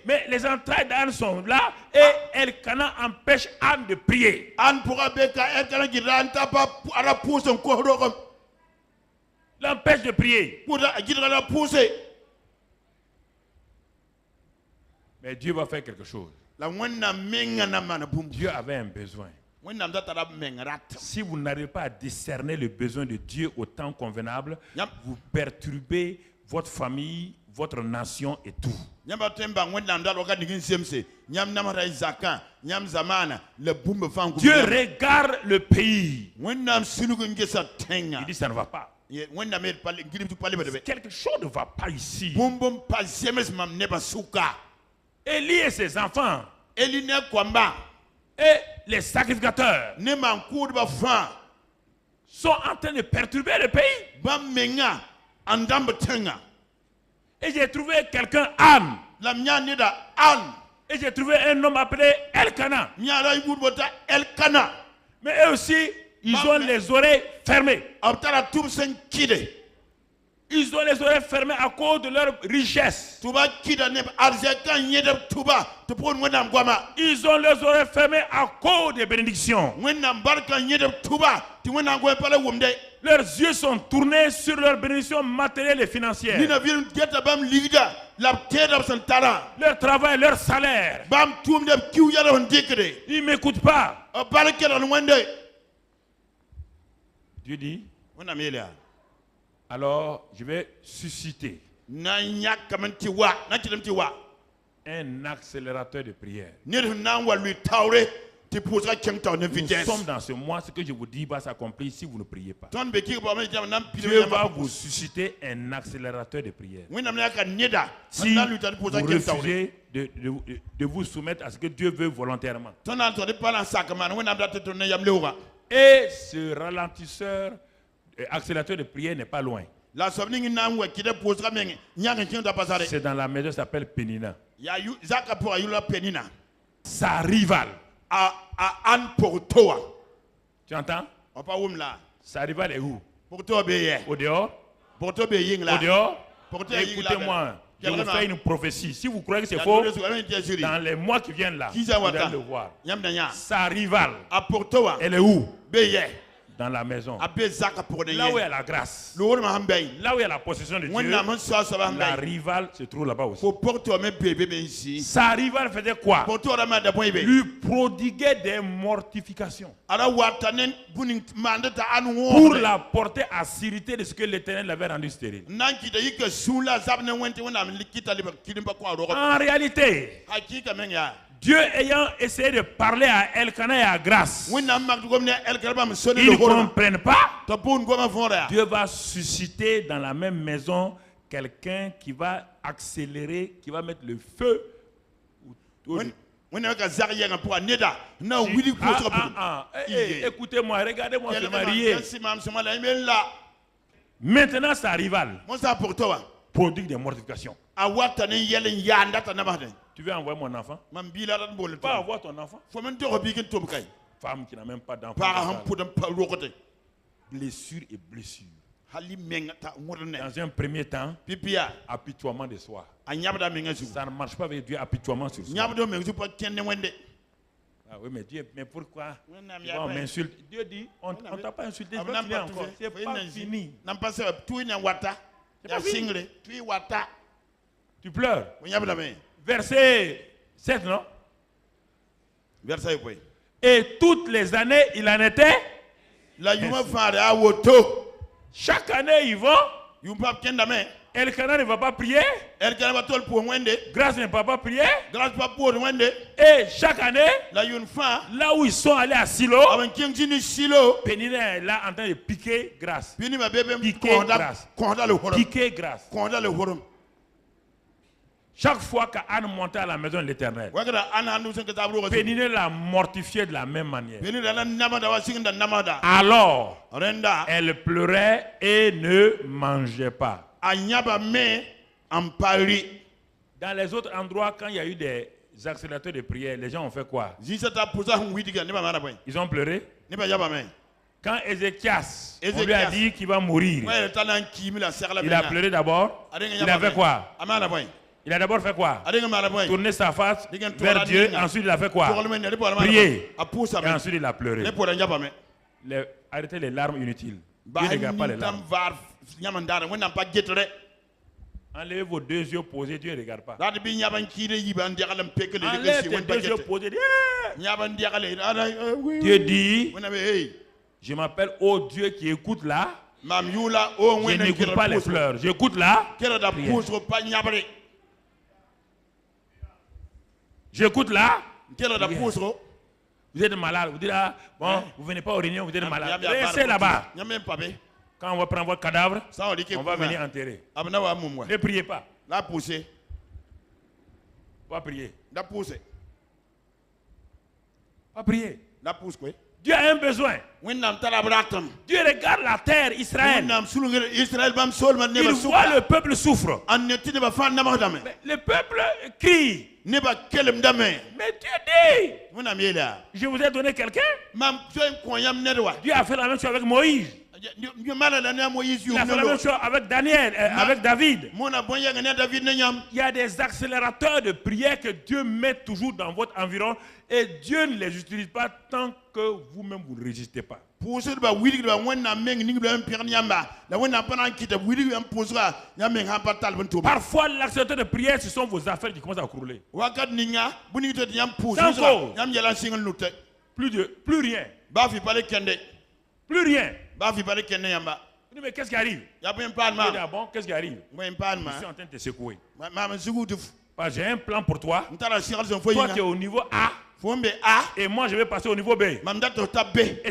Mais les entrailles d'Anne sont là et Elkana empêche Anne de prier. L'empêche de prier. Mais Dieu va faire quelque chose. Dieu avait un besoin. Si vous n'arrivez pas à discerner le besoin de Dieu au temps convenable, vous perturbez votre famille, votre nation et tout. Dieu regarde le pays. Il dit ça ne va pas. Quelque chose ne va pas ici. Élie et ses enfants et les sacrificateurs sont en train de perturber le pays. Et j'ai trouvé quelqu'un, Anne. Et j'ai trouvé un homme appelé Elkana. Mais eux aussi, ils ont les oreilles fermées. Ils ont les oreilles fermées à cause de leur richesse. Ils ont les oreilles fermées à cause des bénédictions. Leurs yeux sont tournés sur leurs bénédictions matérielles et financières. Leur travail, leur salaire. Ils ne m'écoutent pas. Dieu dit, alors je vais susciter un accélérateur de prière. Nous sommes dans ce mois, ce que je vous dis va s'accomplir si vous ne priez pas. Dieu va vous susciter un accélérateur de prière. Si vous refusez de vous soumettre à ce que Dieu veut volontairement. Et ce ralentisseur, accélérateur de prière n'est pas loin. C'est dans la maison qui s'appelle Pénina. Sa rivale. Tu entends? Sa rivale est où? Au dehors? Au dehors? Écoutez-moi, je vous fais une prophétie. Si vous croyez que c'est faux, dans les mois qui viennent là, vous allez le voir. Sa rivale, elle est où? Dans la maison. Là où il y a la grâce. Là où il y a la possession de Dieu. La rivale se trouve là-bas aussi. Sa rivale faisait quoi? Lui prodiguait des mortifications. Pour la porter à s'irriter de ce que l'Éternel avait rendu stérile. En réalité, Dieu ayant essayé de parler à Elkanah et à Grâce, ils ne comprennent pas. Dieu va susciter dans la même maison quelqu'un qui va accélérer, qui va mettre le feu. Écoutez-moi, regardez-moi se marier. Maintenant, sa rivale produit des mortifications. Tu veux envoyer mon enfant? Pas avoir ton enfant. Femme qui n'a même pas d'enfant. Blessure et blessure. Dans un premier temps, apitoiement de soi. Ça ne marche pas avec Dieu, apitoiement sur soi. Ah oui, mais Dieu, mais pourquoi on m'insulte? Dieu dit, on ne t'a pas insulté, je vais finir encore. C'est pas fini. Tu pleures. Verset 7, non? Et toutes les années, il en était. Chaque année, ils vont. Elkanah ne va pas prier. Grâce ne va pas prier. Et chaque année, là où ils sont allés à Silo, Pénina est là en train de piquer Grâce. Piquer Grâce. Chaque fois qu'Anne montait à la maison de l'Éternel, Pénina l'a mortifié de la même manière. Alors, elle pleurait et ne mangeait pas. Dans les autres endroits, quand il y a eu des accélérateurs de prière, les gens ont fait quoi? Ils ont pleuré. Quand Ézéchias, on lui a dit qu'il va mourir, il a pleuré d'abord. Il a fait quoi? Il a d'abord fait quoi? Tourner sa face vers Dieu. Ensuite, il a fait quoi? Prier. Et ensuite, il a pleuré. Arrêtez les larmes inutiles. Dieu ne regarde pas les larmes. Enlevez vos deux yeux posés, Dieu ne regarde pas. Enlève tes deux yeux posés. Dieu dit, je m'appelle ô Dieu qui écoute là. Je n'écoute pas les pleurs. J'écoute là. J'écoute là. Vous êtes malade. Vous dites là, bon, vous ne venez pas aux réunions, vous êtes malade. Restez là-bas. Quand on va prendre votre cadavre, on va venir enterrer. Ne priez pas. Pas prier. Pas prier. Dieu a un besoin. Dieu regarde la terre, Israël. Il voit le peuple souffre. Le peuple crie. Mais Dieu dit, je vous ai donné quelqu'un. Dieu a fait la même chose avec Moïse. Il a fait la même chose avec Daniel, avec David. Il y a des accélérateurs de prière que Dieu met toujours dans votre environ et Dieu ne les utilise pas tant que vous-même vous ne résistez pas. Parfois, l'accélérateur de prière, ce sont vos affaires qui commencent à crouler. Sans cause. Plus rien. Plus rien. Mais qu'est-ce qui arrive? Bon, qu'est-ce qui arrive? Je suis en train de te secouer. J'ai un plan pour toi. Toi, tu es au niveau A. Et moi, je vais passer au niveau B. Et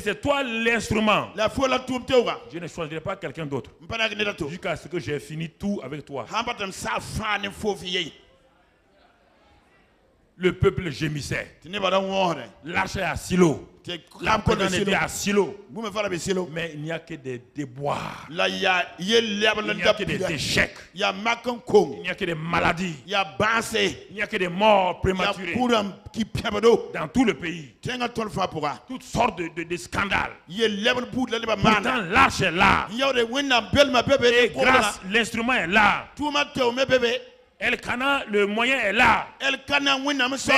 c'est toi l'instrument. Je ne choisirai pas quelqu'un d'autre. Jusqu'à ce que j'ai fini tout avec toi. Le peuple gémissait. L'arche est à Silo. La présence était à Silo. Mais il n'y a que des déboires. Il n'y a que des échecs. Il n'y a que des maladies. Il n'y a que des morts prématurées. Dans tout le pays. Toutes sortes de scandales. Pourtant, l'arche est là. Et grâce, l'instrument est là. Elkana, le moyen est là. Mais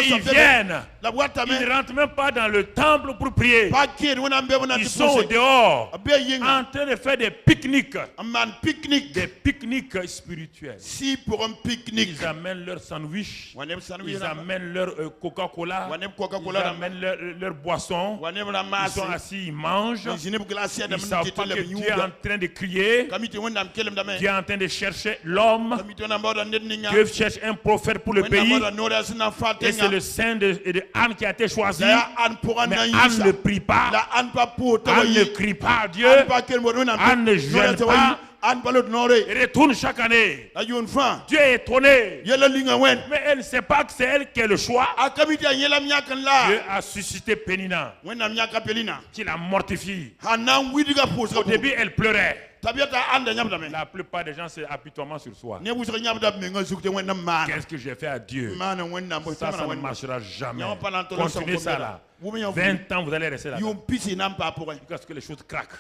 ils viennent. Ils ne rentrent même pas dans le temple pour prier. Ils sont au dehors en train de faire des pique-niques. Des pique-niques spirituels. Ils amènent leur sandwich. Ils amènent leur Coca-Cola. Ils amènent leur boisson. Ils sont assis, ils mangent. Ils ne savent pas que Dieu est en train de crier. Dieu est en train de chercher l'homme. Dieu cherche un prophète pour le pays. Et c'est le sein de Anne qui a été choisi. Mais Anne ne prie pas. Anne ne crie pas à Dieu. Anne ne jeûne pas. Elle retourne chaque année. Dieu est étonné. Mais elle ne sait pas que c'est elle qui est le choix. Dieu a suscité Pénina, qui la mortifie. Au début, elle pleurait. La plupart des gens c'est apitoiement sur soi. Qu'est-ce que j'ai fait à Dieu? Ça ne marchera jamais. Continuez ça là. 20 ans vous allez rester là. Jusqu'à ce que les choses craquent.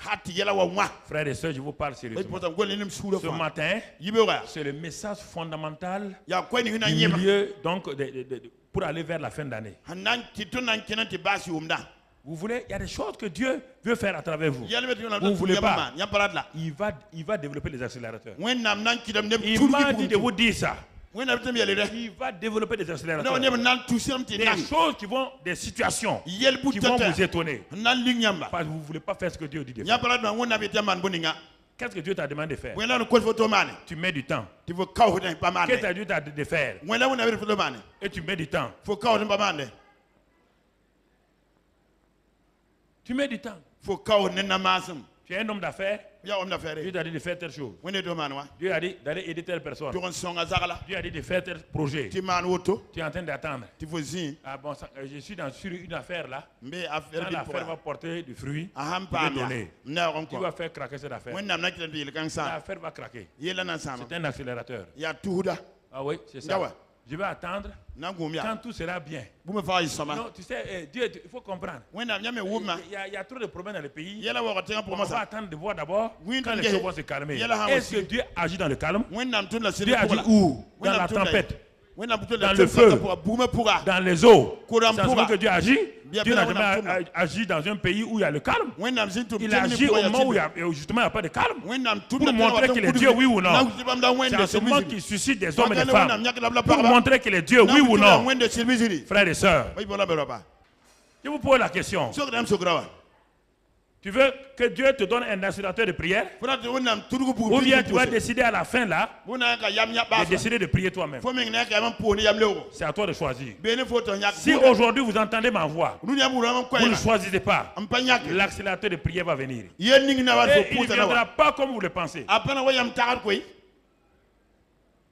Frères et sœurs, je vous parle sérieusement. Ce matin, c'est le message fondamental du milieu donc, pour aller vers la fin d'année. Vous voulez, il y a des choses que Dieu veut faire à travers vous. Vous ne voulez pas. Il va développer les accélérateurs. Il m'a dit de vous dire ça. Il va développer des accélérateurs. Des choses qui vont, des situations qui vont vous étonner. Parce que vous ne voulez pas faire ce que Dieu dit de faire. Qu'est-ce que Dieu t'a demandé de faire? Tu mets du temps. Qu'est-ce que Dieu t'a demandé de faire? Et tu mets du temps. Tu mets du temps. Tu es un homme d'affaires. Dieu t'a dit de faire telle chose. Dieu a dit d'aller aider telle personne. Dieu a dit de faire tel projet. Tu es en train d'attendre. Ah bon, je suis sur une affaire là. Quand l'affaire va porter du fruit, tu vas faire craquer cette affaire. L'affaire va craquer. C'est un accélérateur. Ah oui, c'est ça. Je vais attendre quand tout sera bien. Non, tu sais, Dieu, il faut comprendre. Il y a trop de problèmes dans le pays. On va attendre de voir d'abord quand les choses vont se calmer. Est-ce que Dieu agit dans le calme? Dieu agit où? Dans la tempête, dans le feu, dans les eaux. C'est ce que Dieu agit. Dieu n'a jamais agi dans un pays où il y a le calme. Il agit au moment où justement il n'y a pas de calme. Pour montrer qu'il est Dieu, oui ou non. C'est à ce moment qu'il suscite des hommes et des femmes. Pour montrer qu'il est Dieu, oui ou non. Frères et sœurs, je vous pose la question. Tu veux que Dieu te donne un accélérateur de prière? Ou bien tu vas décider à la fin là de décider de prier toi-même? C'est à toi de choisir. Si aujourd'hui vous entendez ma voix, vous ne choisissez pas, l'accélérateur de prière va venir. Et il ne viendra pas comme vous le pensez.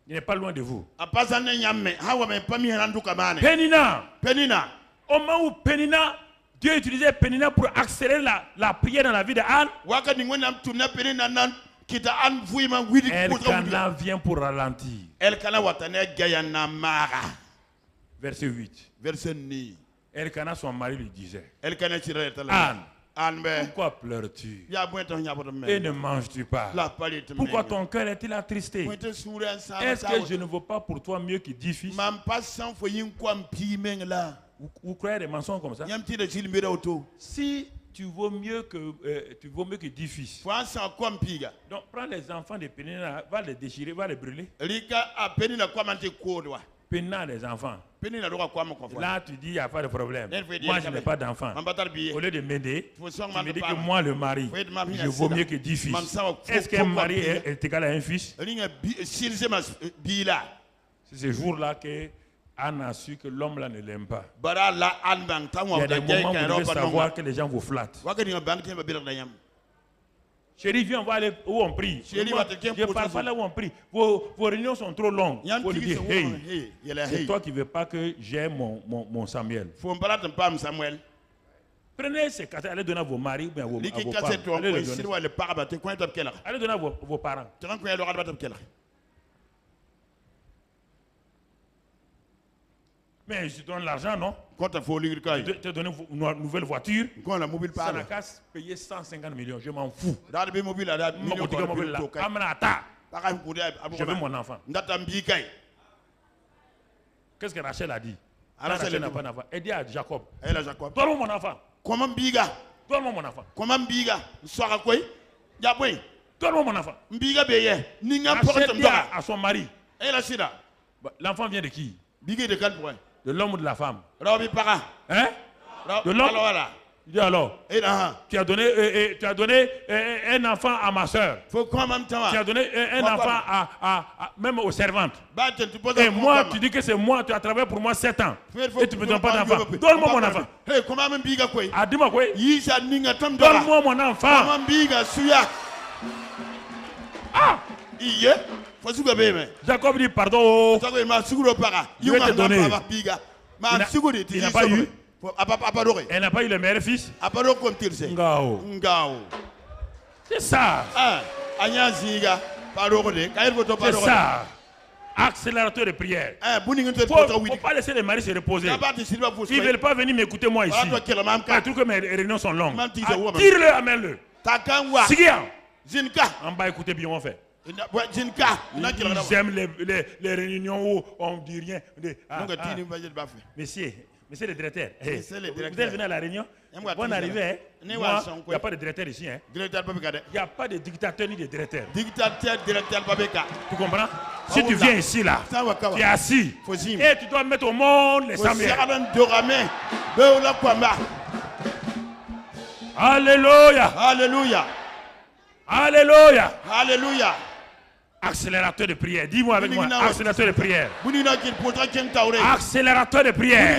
Il n'est pas loin de vous. Pénina. Au moment où Pénina, Dieu utilisait Pénina pour accélérer la prière dans la vie de Anne. Elkana vient pour ralentir. Verset 8. Elkana, son mari, lui disait: Anne, Pourquoi pleures-tu? Et ne manges-tu pas? Pourquoi ton cœur est-il attristé? Est-ce que je ne vaux pas pour toi mieux que 10 fils? Vous croyez des mensonges comme ça? Si tu vaux mieux que 10 fils. Donc prends les enfants de Pénina, va les déchirer, va les brûler. Pénina les enfants. Là tu dis il n'y a pas de problème. Moi je n'ai pas d'enfants. Au lieu de m'aider, tu me dis que moi le mari, je vaux mieux que 10 fils. Est-ce qu'un mari est égal à un fils? C'est ce jour-là que Anne a su que l'homme là ne l'aime pas. Il y a des moments où vous devez savoir que les gens vous flattent. Chérie, viens, on va aller où on prie. Je ne parle pas là où on prie. Vos réunions sont trop longues. Il faut lui dire, hey, c'est toi qui ne veux pas que j'ai mon Samuel. Prenez ces cadeaux, allez donner à vos maris ou bien à vos femmes. Allez donner à vos parents. Mais je te donne l'argent, non? Je te donne une nouvelle voiture. Ça n'a qu'à payer 150 millions. Je m'en fous. Je veux mon enfant. Qu'est-ce que Rachel a dit? Rachel n'a pas d'enfant. Elle dit à Jacob, donne-moi mon enfant. Donne-moi mon enfant. Donne-moi mon enfant. Rachel dit à son mari, l'enfant vient de qui? De l'homme ou de la femme? Hein? De l'homme? Dis alors, tu as donné un enfant à ma soeur. Tu as donné un enfant même aux servantes. Et moi, tu dis que c'est moi, tu as travaillé pour moi 7 ans. Et tu ne me donnes pas d'enfant. Donne-moi mon enfant. Ah, dis-moi quoi? Donne-moi mon enfant. Ah! Jacob dit pardon. Je vais te donner. Il n'a pas eu. Elle n'a pas eu le meilleur fils. Ngao. C'est ça. C'est ça. Accélérateur de prière. Il ne faut pas laisser les maris se reposer. Ils ne veulent pas venir m'écouter moi ici. Je trouve que mes réunions sont longues. Tire-le, amène-le. Sigia. En bas, écoutez bien, on fait. J'aime les réunions où on ne dit rien. Monsieur le directeur, vous êtes venu à la réunion? Bonne arrivée. Il n'y a pas de directeur ici. Il n'y a pas de dictateur ni de directeur. Tu comprends? Si tu viens ici, là, tu es assis. Et tu dois mettre au monde les Samuel. Alléluia. Alléluia. Alléluia. Alléluia. Accélérateur de prière. Dis-moi avec moi. Accélérateur de prière. Accélérateur de prière.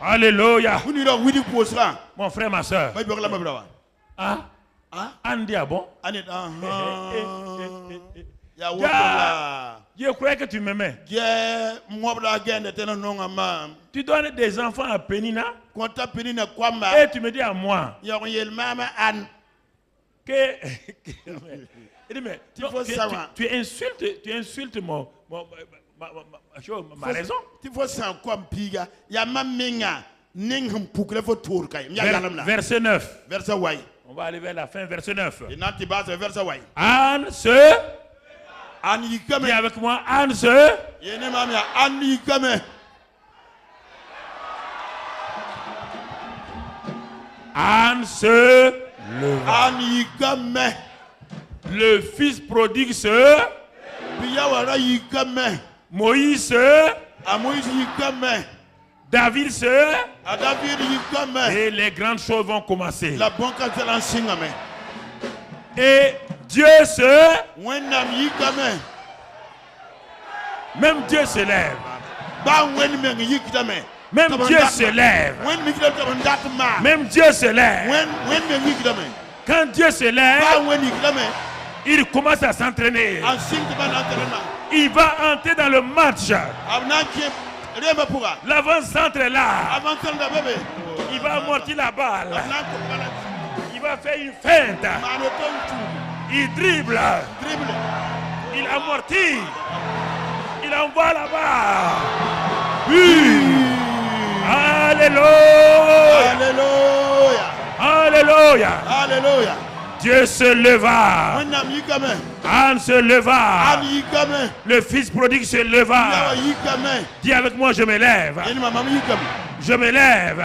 Alléluia. Mon frère, ma soeur. Ah? Andy, ah bon? Je croyais que tu m'aimais. Tu donnes des enfants à Pénina. Et tu me dis à moi que mais tu insultes ma raison. Verset 9. On va aller vers la fin, verset 9. Anne se. Viens avec moi, Anne se. Anne se leva. Le fils prodigue se. Moïse se. David se. Et les grandes choses vont commencer. Et Dieu se. Même Dieu se lève. Même Dieu se lève. Même Dieu se lève. Quand Dieu se lève, il commence à s'entraîner. Il va entrer dans le match. L'avant-centre est là. Il va amortir la balle. Il va faire une feinte. Il dribble. Il amortit. Il envoie la balle. Alléluia. Alléluia. Alléluia. Alléluia. Dieu se leva. Anne se leva. Le fils prodigue se leva. Dis avec moi, je me lève. Je me lève.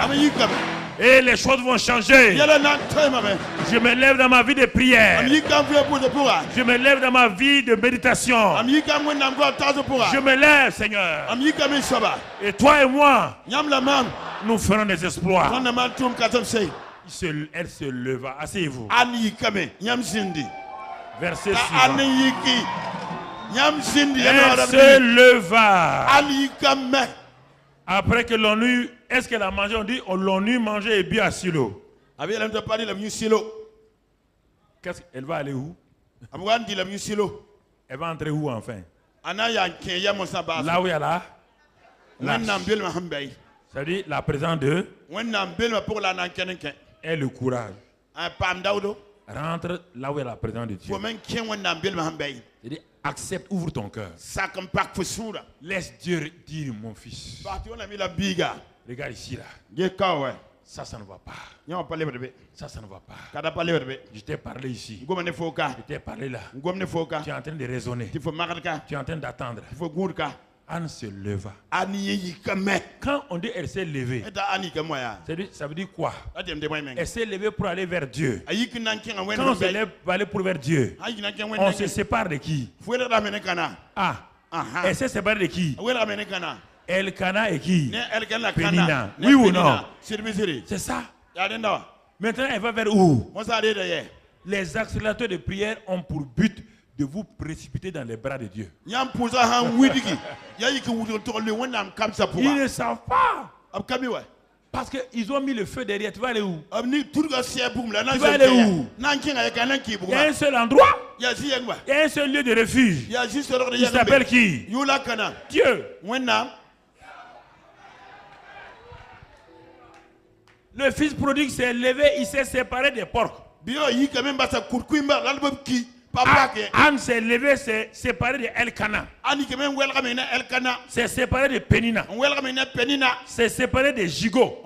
Et les choses vont changer. Je me lève dans ma vie de prière. Je me lève dans ma vie de méditation. Je me lève, Seigneur. Et toi et moi, nous ferons des exploits. Elle se leva. Asseyez-vous. Verset suivant. Elle se leva. Après que l'on eut, est-ce qu'elle a mangé? On dit, l'on eut mangé et bu à Silo. Qu'est-ce qu'elle va aller où? Elle va entrer où enfin? Là où il y a là? C'est-à-dire la présence de et le courage. Rentre là où il y a la présence de Dieu. C'est-à-dire accepte, ouvre ton cœur. Laisse Dieu dire mon fils. Regarde ici là. Ça ne va pas. Ça ne va pas. Je t'ai parlé ici. Je t'ai parlé là. Tu es en train de raisonner. Tu es en train d'attendre. Anne se leva. Quand on dit elle s'est levée, ça veut dire quoi? Elle s'est levée pour aller vers Dieu. Quand on se lève pour aller vers Dieu, on se sépare de qui? Elle s'est séparée de qui? Elkana et qui? Pénina. Oui ou non? C'est ça. Maintenant, elle va vers où? Les accélérateurs de prière ont pour but de vous précipiter dans les bras de Dieu. Ils ne savent pas. Parce qu'ils ont mis le feu derrière. Tu vas aller où? Tu vas aller où? Il y a un seul endroit. Il y a un seul lieu de refuge. Il s'appelle qui? Dieu. Le fils prodigue s'est levé, il s'est séparé des porcs. Anne s'est levée, s'est séparée de Elkana. S'est séparée de Pénina. S'est séparée de Gigot.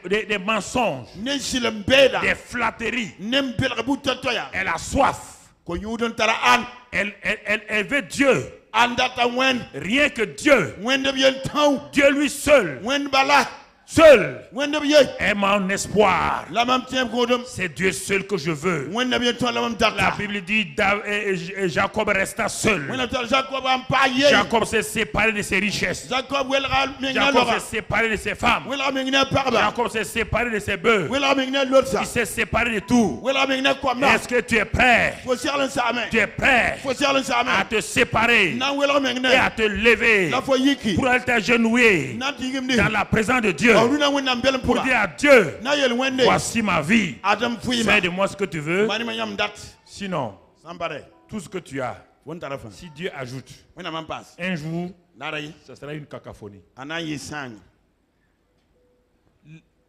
Des mensonges. Des flatteries. Elle a soif. Elle veut Dieu. Rien que Dieu. Dieu lui seul. Seul est mon espoir. C'est Dieu seul que je veux. La Bible dit Jacob resta seul. Jacob s'est séparé de ses richesses. Jacob s'est séparé de ses femmes. Jacob s'est séparé de ses bœufs. Il s'est séparé de tout. Est-ce que tu es prêt? Tu es prêt à te séparer et à te lever pour aller t'agenouiller dans la présence de Dieu? Pour dire à Dieu, voici ma vie. Fais de moi ce que tu veux. Sinon, tout ce que tu as, si Dieu ajoute, un jour, ça sera une cacophonie.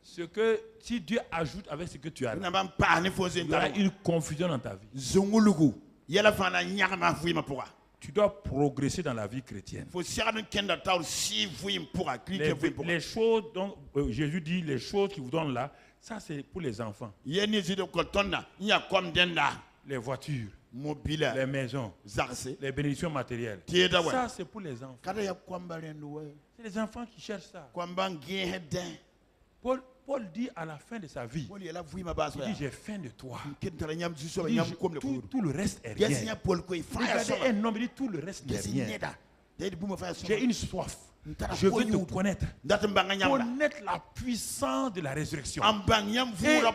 Si Dieu ajoute avec ce que tu as, il y aura une confusion dans ta vie. Tu dois progresser dans la vie chrétienne. Les choses dont Jésus dit, les choses qu'il vous donne là, ça c'est pour les enfants. Les voitures, les maisons, les bénédictions matérielles. Ça c'est pour les enfants. C'est les enfants qui cherchent ça. Paul dit à la fin de sa vie, il dit j'ai faim de toi. Il dit, tout le reste est rien. Regardez un homme, il dit tout le reste n'est rien. J'ai une soif. Je veux te connaître. Connaître la puissance de la résurrection. Et la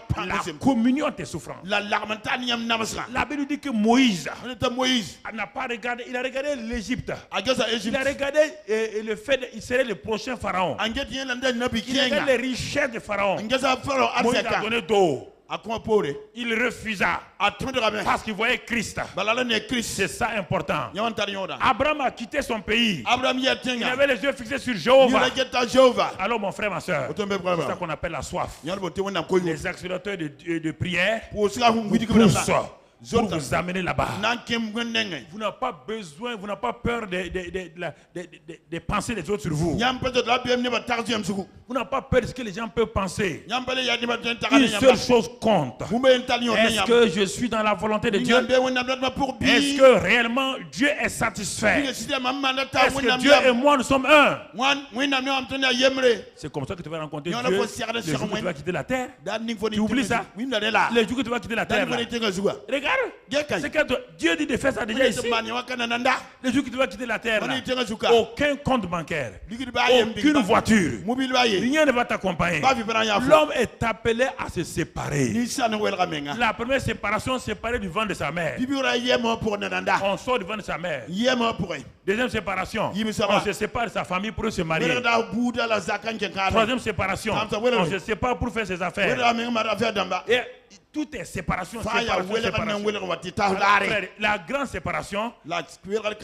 communion de tes souffrances. La Bible dit que Moïse n'a pas regardé. Il a regardé l'Égypte. Il a regardé le fait qu'il serait le prochain pharaon. Il a regardé les richesses de pharaon. Moïse a donné d'eau. Il refusa parce qu'il voyait Christ. C'est ça important. Abraham a quitté son pays. Il avait les yeux fixés sur Jéhovah. Alors mon frère, ma soeur, c'est ça qu'on appelle la soif. Les accélérateurs de prière poussent pour vous amener là-bas. Vous n'avez pas besoin, vous n'avez pas peur des pensées des autres sur vous. Vous n'avez pas peur de ce que les gens peuvent penser. Une seule chose compte. Est-ce que je suis dans la volonté de Dieu? Est-ce que réellement Dieu est satisfait? Est-ce que Dieu et moi nous sommes un? C'est comme ça que tu vas rencontrer Dieu le jour que tu vas quitter la terre. Tu oublies ça? Le jour que tu vas quitter la terre. Regarde, c'est que Dieu dit de faire ça déjà ici. Le jour que tu vas quitter la terre, là, aucun compte bancaire, aucune voiture, rien ne va t'accompagner. L'homme est appelé à se séparer. La première séparation, séparée du ventre de sa mère. On sort du ventre de sa mère. Deuxième séparation, on se sépare de sa famille pour se marier. Troisième séparation, on se sépare pour faire ses affaires. Et tout est séparation, La grande séparation,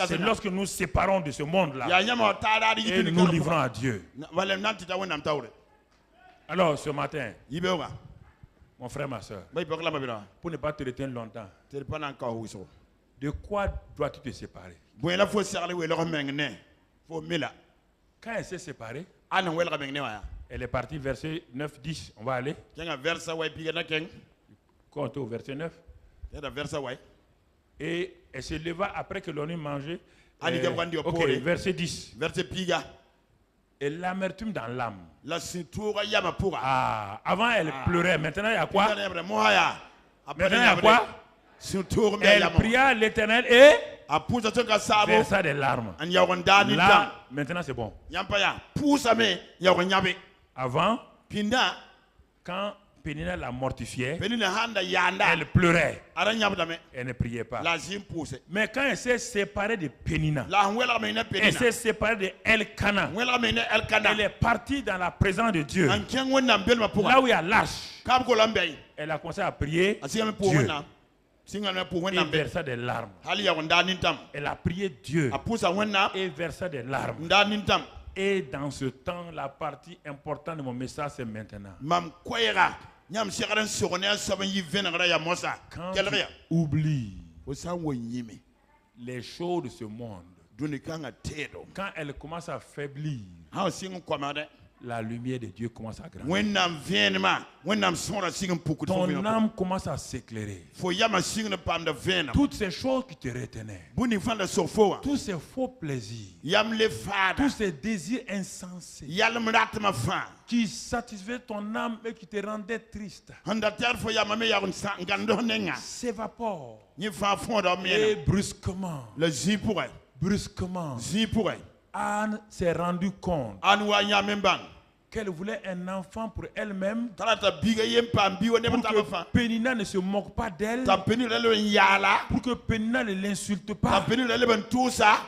c'est lorsque nous séparons de ce monde-là et nous nous livrons à Dieu. Alors ce matin, mon frère, ma soeur, pour ne pas te retenir longtemps, de quoi dois-tu te séparer? Quand elle s'est séparée, elle est partie verset 9-10. On va aller. Compte au verset 9. Et elle se leva après que l'on eut mangé. Verset 10. Et l'amertume dans l'âme. Avant elle pleurait. Maintenant il y a quoi? Maintenant il y a quoi? Elle pria l'Éternel et versa des larmes. Là, maintenant c'est bon. Avant, quand Pénina la mortifiait, elle pleurait. Elle ne priait pas. Mais quand elle s'est séparée de Pénina, elle s'est séparée de Elkana, elle est partie dans la présence de Dieu. Là où il y a l'arche, elle a commencé à prier Dieu. Et versa des larmes. Elle a prié Dieu et versa des larmes. Et dans ce temps, la partie importante de mon message, c'est maintenant. Quand tu oublies les choses de ce monde, quand elles commencent à faiblir, la lumière de Dieu commence à grandir. Ton âme commence à s'éclairer. Toutes ces choses qui te retenaient, tous ces faux plaisirs, tous ces désirs insensés qui satisfaisaient ton âme et qui te rendaient triste, s'évaporent. Et brusquement, Anne s'est rendue compte qu'elle voulait un enfant pour elle-même, pour que Pénina ne se moque pas d'elle, pour que Pénina ne l'insulte pas.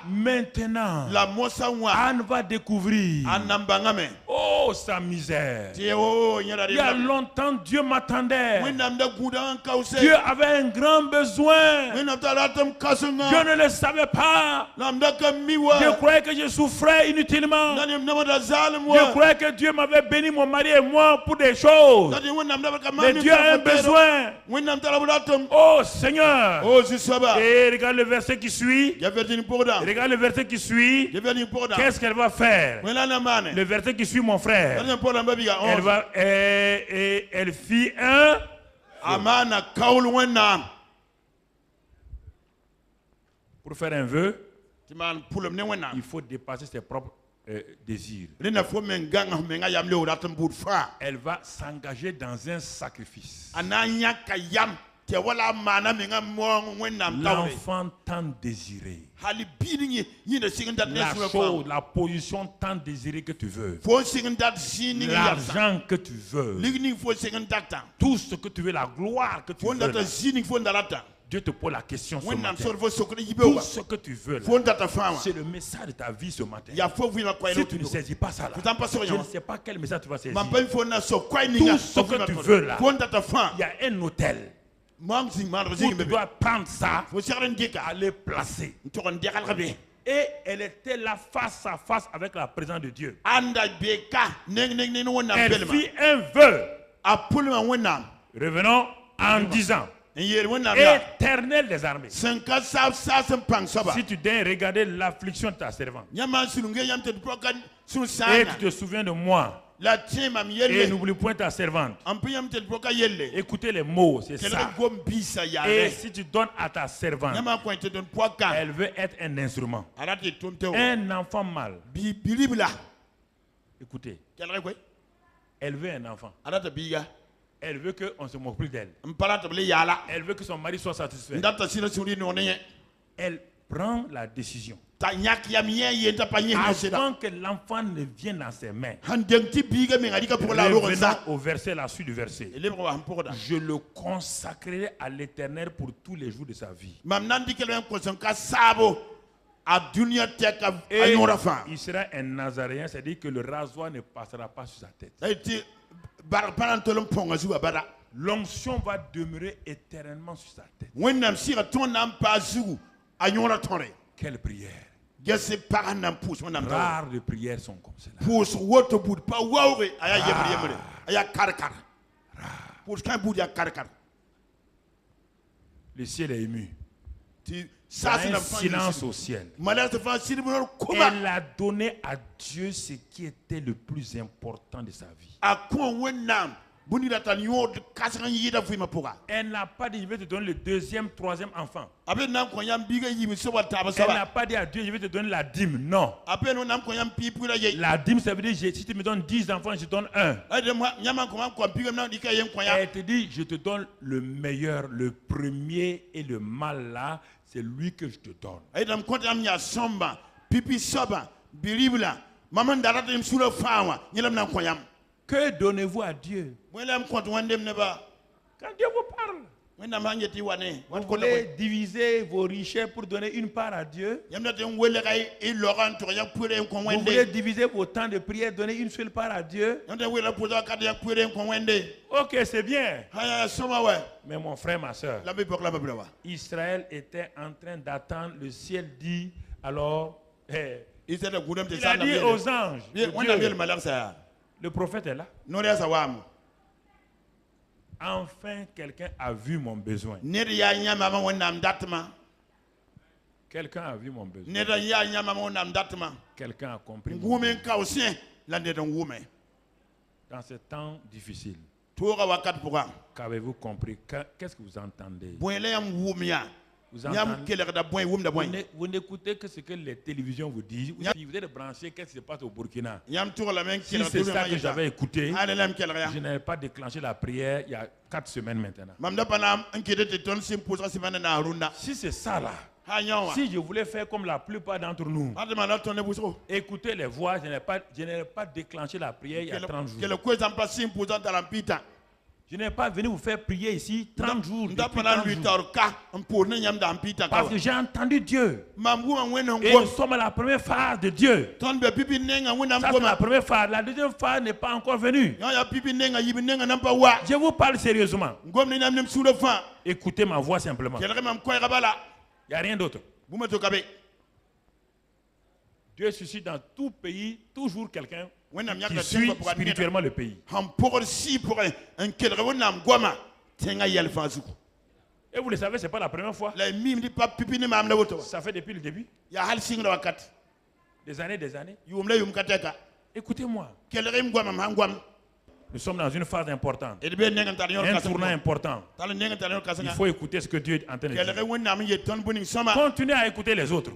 Maintenant, Anne va découvrir sa misère. Il y a longtemps, Dieu m'attendait. Dieu avait un grand besoin. Je ne le savais pas. Je croyais que je souffrais inutilement. Je croyais que Dieu m'avait béni, mon mari et moi, pour des choses. Mais Dieu a un besoin. Oh Seigneur. Et regarde le verset qui suit. Regarde le verset qui suit. Qu'est-ce qu'elle va faire? Le verset qui suit, mon frère. Elle fit un. Pour faire un vœu, il faut dépasser ses propres désirs. Elle va s'engager dans un sacrifice. L'enfant tant désiré, la chose, la position tant désirée que tu veux, l'argent que tu veux, tout ce que tu veux, la gloire que tu veux. Dieu te pose la question ce matin. Tout ce que tu veux là, c'est le message de ta vie ce matin. Si tu ne saisis pas ça là, je ne sais pas quel message tu vas saisir. Tout ce que tu veux là, il y a un hôtel où tu dois prendre ça, aller placer. Et elle était là face à face avec la présence de Dieu. Elle fit un vœu. Revenons en disant, Éternel des armées. Si tu daigne regarder l'affliction de ta servante, et tu te souviens de moi, et n'oublie point ta servante. Écoutez les mots, c'est ça. Et si tu donnes à ta servante, elle veut être un instrument, un enfant mâle. Écoutez, elle veut un enfant. Elle veut qu'on se moque plus d'elle. Elle veut que son mari soit satisfait. Elle prend la décision avant que l'enfant ne vienne dans ses mains. Revenant au verset, la suite du verset. Je le consacrerai à l'Éternel pour tous les jours de sa vie. Et il sera un Nazaréen, c'est-à-dire que le rasoir ne passera pas sur sa tête. L'onction va demeurer éternellement sur sa tête. Quelle prière! Rares de prières sont comme cela. Le ciel est ému. Il y a un silence au ciel. Elle a donné à Dieu ce qui était le plus important de sa vie. Elle n'a pas dit je vais te donner le deuxième, troisième enfant. Elle n'a pas dit à Dieu je vais te donner la dîme. Non. La dîme, ça veut dire si tu me donnes 10 enfants, je te donne un. Elle te dit je te donne le meilleur, le premier, et le mal là, c'est lui que je te donne. Que donnez-vous à Dieu? Quand Dieu vous parle, vous voulez diviser vos richesses pour donner une part à Dieu? Vous voulez diviser vos temps de prière, donner une seule part à Dieu? Ok, c'est bien. Mais mon frère, ma soeur, Israël était en train d'attendre. Le ciel dit alors, il a dit aux anges, le prophète est là. Enfin, quelqu'un a vu mon besoin. Quelqu'un a vu mon besoin. Quelqu'un a compris mon besoin. Dans ce temps difficile, qu'avez-vous compris? Qu'est-ce que vous entendez? Vous n'écoutez que ce que les télévisions vous disent. Si vous êtes branché, qu'est-ce qui se passe au Burkina? Si c'est ça que j'avais écouté, je n'avais pas déclenché la prière il y a 4 semaines maintenant. Si c'est ça là, si je voulais faire comme la plupart d'entre nous, écoutez les voix, je n'ai pas déclenché la prière il y a 30 jours. Je n'ai pas venu vous faire prier ici 30 jours. Parce que j'ai entendu Dieu. Et nous sommes à la première phase de Dieu. Ça, c'est la première phase. La deuxième phase n'est pas encore venue. Je vous parle sérieusement. Écoutez ma voix simplement. Il n'y a rien d'autre. Dieu suscite dans tout pays toujours quelqu'un qui suit spirituellement le pays. Et vous le savez, ce n'est pas la première fois. Ça fait depuis le début. Des années. Écoutez-moi. Nous sommes dans une phase importante. Un tournant important. Il faut écouter ce que Dieu est en train de dire. Continuez à écouter les autres.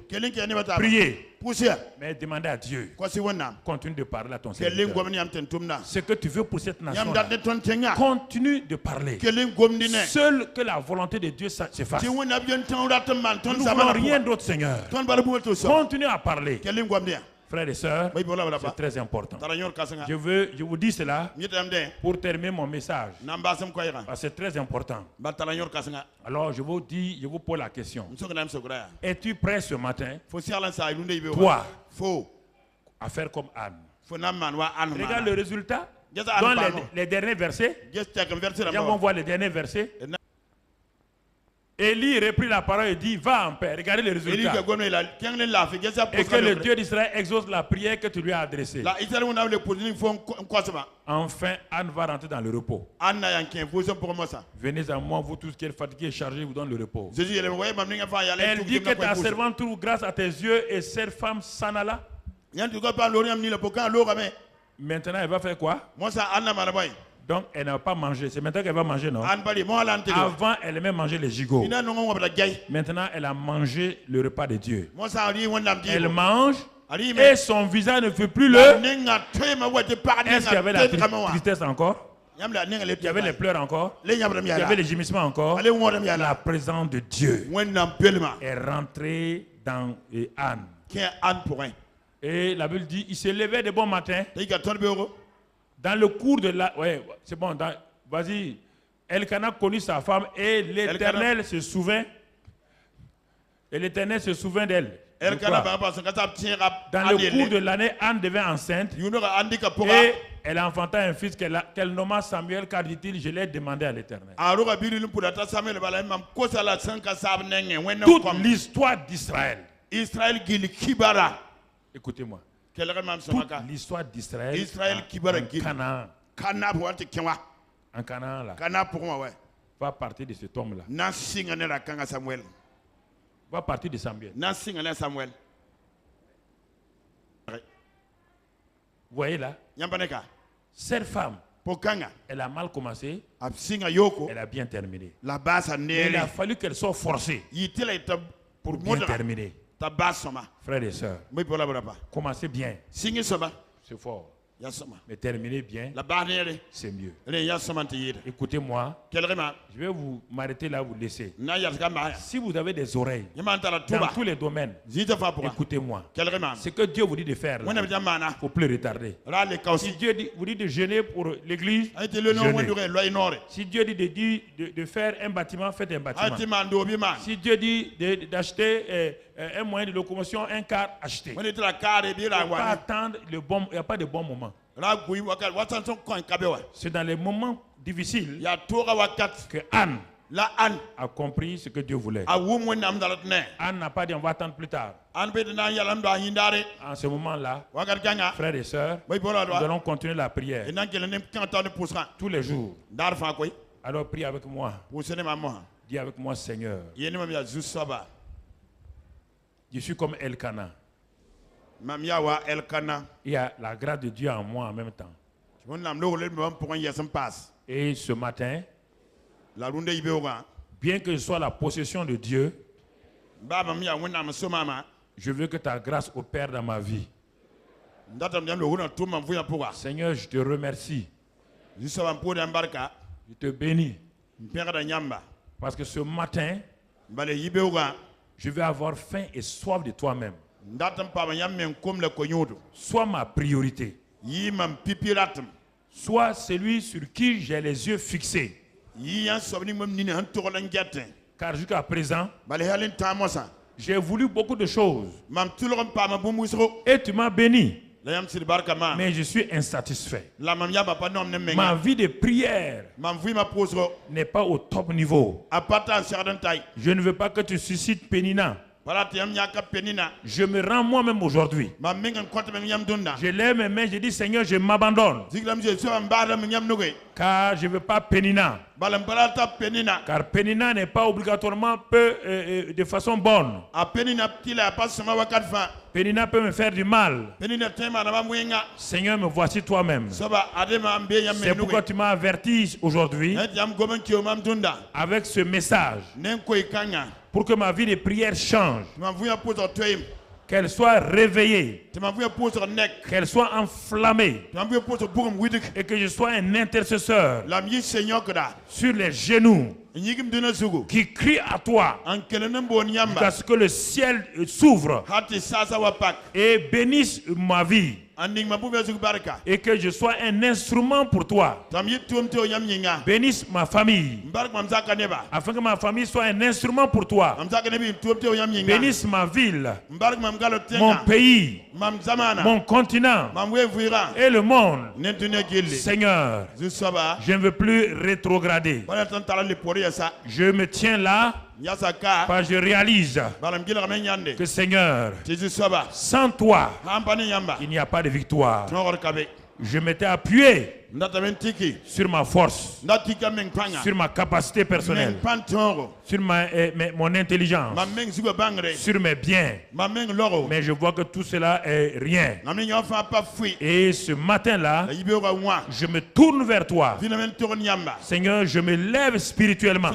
Priez. Mais demandez à Dieu. Continue de parler à ton Seigneur. Ce que tu veux pour cette nation. Continue de parler. Seul que la volonté de Dieu se fasse. Nous ne voulons rien d'autre, Seigneur. Continue à parler. Frères et sœurs, c'est très important. Je vous dis cela pour terminer mon message. Parce que c'est très important. Alors je vous pose la question. Es-tu prêt ce matin, toi, à faire comme Anne? Regarde le résultat dans les derniers versets. On va voir les derniers versets. Et Élie reprit la parole et dit, va en paix. Regardez le résultat. Et que le Dieu d'Israël exauce la prière que tu lui as adressée. Enfin, Anne va rentrer dans le repos. Venez à moi, vous tous qui êtes fatigués et chargés, je vous donne le repos. Elle dit que ta servante trouve grâce à tes yeux et cette femme s'en alla. Maintenant, elle va faire quoi? Donc, elle n'a pas mangé. C'est maintenant qu'elle va manger, non? Avant, elle aimait manger les gigots. Maintenant, elle a mangé le repas de Dieu. Elle mange et son visage ne fait plus le... Est-ce qu'il y avait la tristesse encore? Il y avait les pleurs encore? Il y avait les gémissements encore? La présence de Dieu est rentrée dans Anne. Et la Bible dit, il se levait de bon matin. Dans le cours de la... Ouais, c'est bon. Vas-y. Elkana connut sa femme et l'Éternel se souvint. Et l'Éternel se souvint d'elle. Dans le cours de l'année, Anne devint enceinte. Et elle enfanta un fils qu'elle nomma Samuel, car dit-il, je l'ai demandé à l'Éternel. Toute l'histoire d'Israël. Écoutez-moi. Toute l'histoire d'Israël en Canaan là, va partir de cet homme là. Va partir de Samuel. Vous voyez là, cette femme, elle a mal commencé, elle a bien terminé. Il a fallu qu'elle soit forcée pour bien terminer. Frères et sœurs, commencez bien, c'est fort. Mais terminez bien, c'est mieux. Écoutez-moi, je vais vous m'arrêter là, vous laisser. Si vous avez des oreilles dans tous les domaines, écoutez-moi. Ce que Dieu vous dit de faire, il ne faut plus retarder. Si Dieu vous dit de jeûner pour l'église, jeûnez. Si Dieu dit de faire un bâtiment, faites un bâtiment. Si Dieu dit d'acheter un moyen de locomotion, un car, achetez. Il ne faut pas attendre le bon, il n'y a pas de bon moment. C'est dans les moments difficiles que Anne a compris ce que Dieu voulait. Anne n'a pas dit on va attendre plus tard. En ce moment-là, frères et sœurs, nous allons continuer la prière tous les jours. Alors prie avec moi. Dis avec moi, Seigneur. Je suis comme Elkana. Il y a la grâce de Dieu en moi en même temps. Et ce matin, bien que je sois la possession de Dieu, je veux que ta grâce opère dans ma vie. Seigneur, je te remercie. Je te bénis. Parce que ce matin, je vais avoir faim et soif de toi-même. Sois ma priorité. Sois celui sur qui j'ai les yeux fixés. Car jusqu'à présent, j'ai voulu beaucoup de choses. Et tu m'as béni. Mais je suis insatisfait. Ma vie de prière n'est pas au top niveau. Je ne veux pas que tu suscites Pénina. Je me rends moi-même aujourd'hui. Je lève mes mains, je dis Seigneur, je m'abandonne. Car je ne veux pas Pénina. Car Pénina n'est pas obligatoirement de façon bonne. Pénina peut me faire du mal. Seigneur, me voici toi-même. C'est pourquoi tu m'as averti aujourd'hui avec ce message. Pour que ma vie de prière change. Qu'elle soit réveillée. Qu'elle soit enflammée. Et que je sois un intercesseur sur les genoux qui crie à toi jusqu'à ce que le ciel s'ouvre et bénisse ma vie. Et que je sois un instrument pour toi. Bénisse ma famille. Afin que ma famille soit un instrument pour toi. Bénisse ma ville, mon pays, mon continent et le monde. Seigneur, je ne veux plus rétrograder. Je me tiens là Parce que je réalise que Seigneur, sans toi, il n'y a pas de victoire. Je m'étais appuyé sur ma force, sur ma capacité personnelle, sur mon intelligence, sur mes biens. Mais je vois que tout cela est rien. Et ce matin-là, je me tourne vers toi. Seigneur, je me lève spirituellement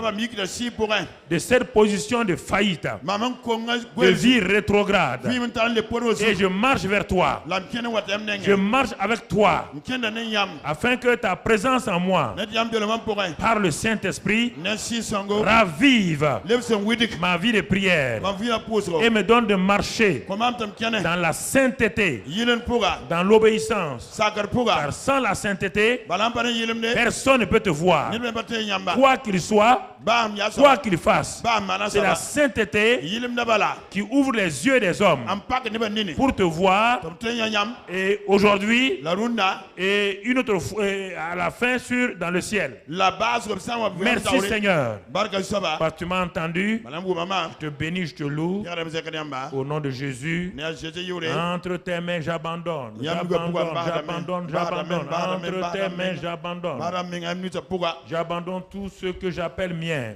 de cette position de faillite, de vie rétrograde. Et je marche vers toi. Je marche avec toi afin que ta présence en moi, par le Saint-Esprit, ravive ma vie de prière et me donne de marcher dans la sainteté, dans l'obéissance. Car sans la sainteté, personne ne peut te voir. Quoi qu'il soit, quoi qu'il fasse, c'est la sainteté qui ouvre les yeux des hommes pour te voir. Et aujourd'hui, et une autre fois, à la fin dans le ciel. Merci Seigneur, parce que tu m'as entendu. Je te bénis, je te loue. Au nom de Jésus, entre tes mains j'abandonne. J'abandonne. Entre tes mains j'abandonne. J'abandonne tout ce que j'appelle mien.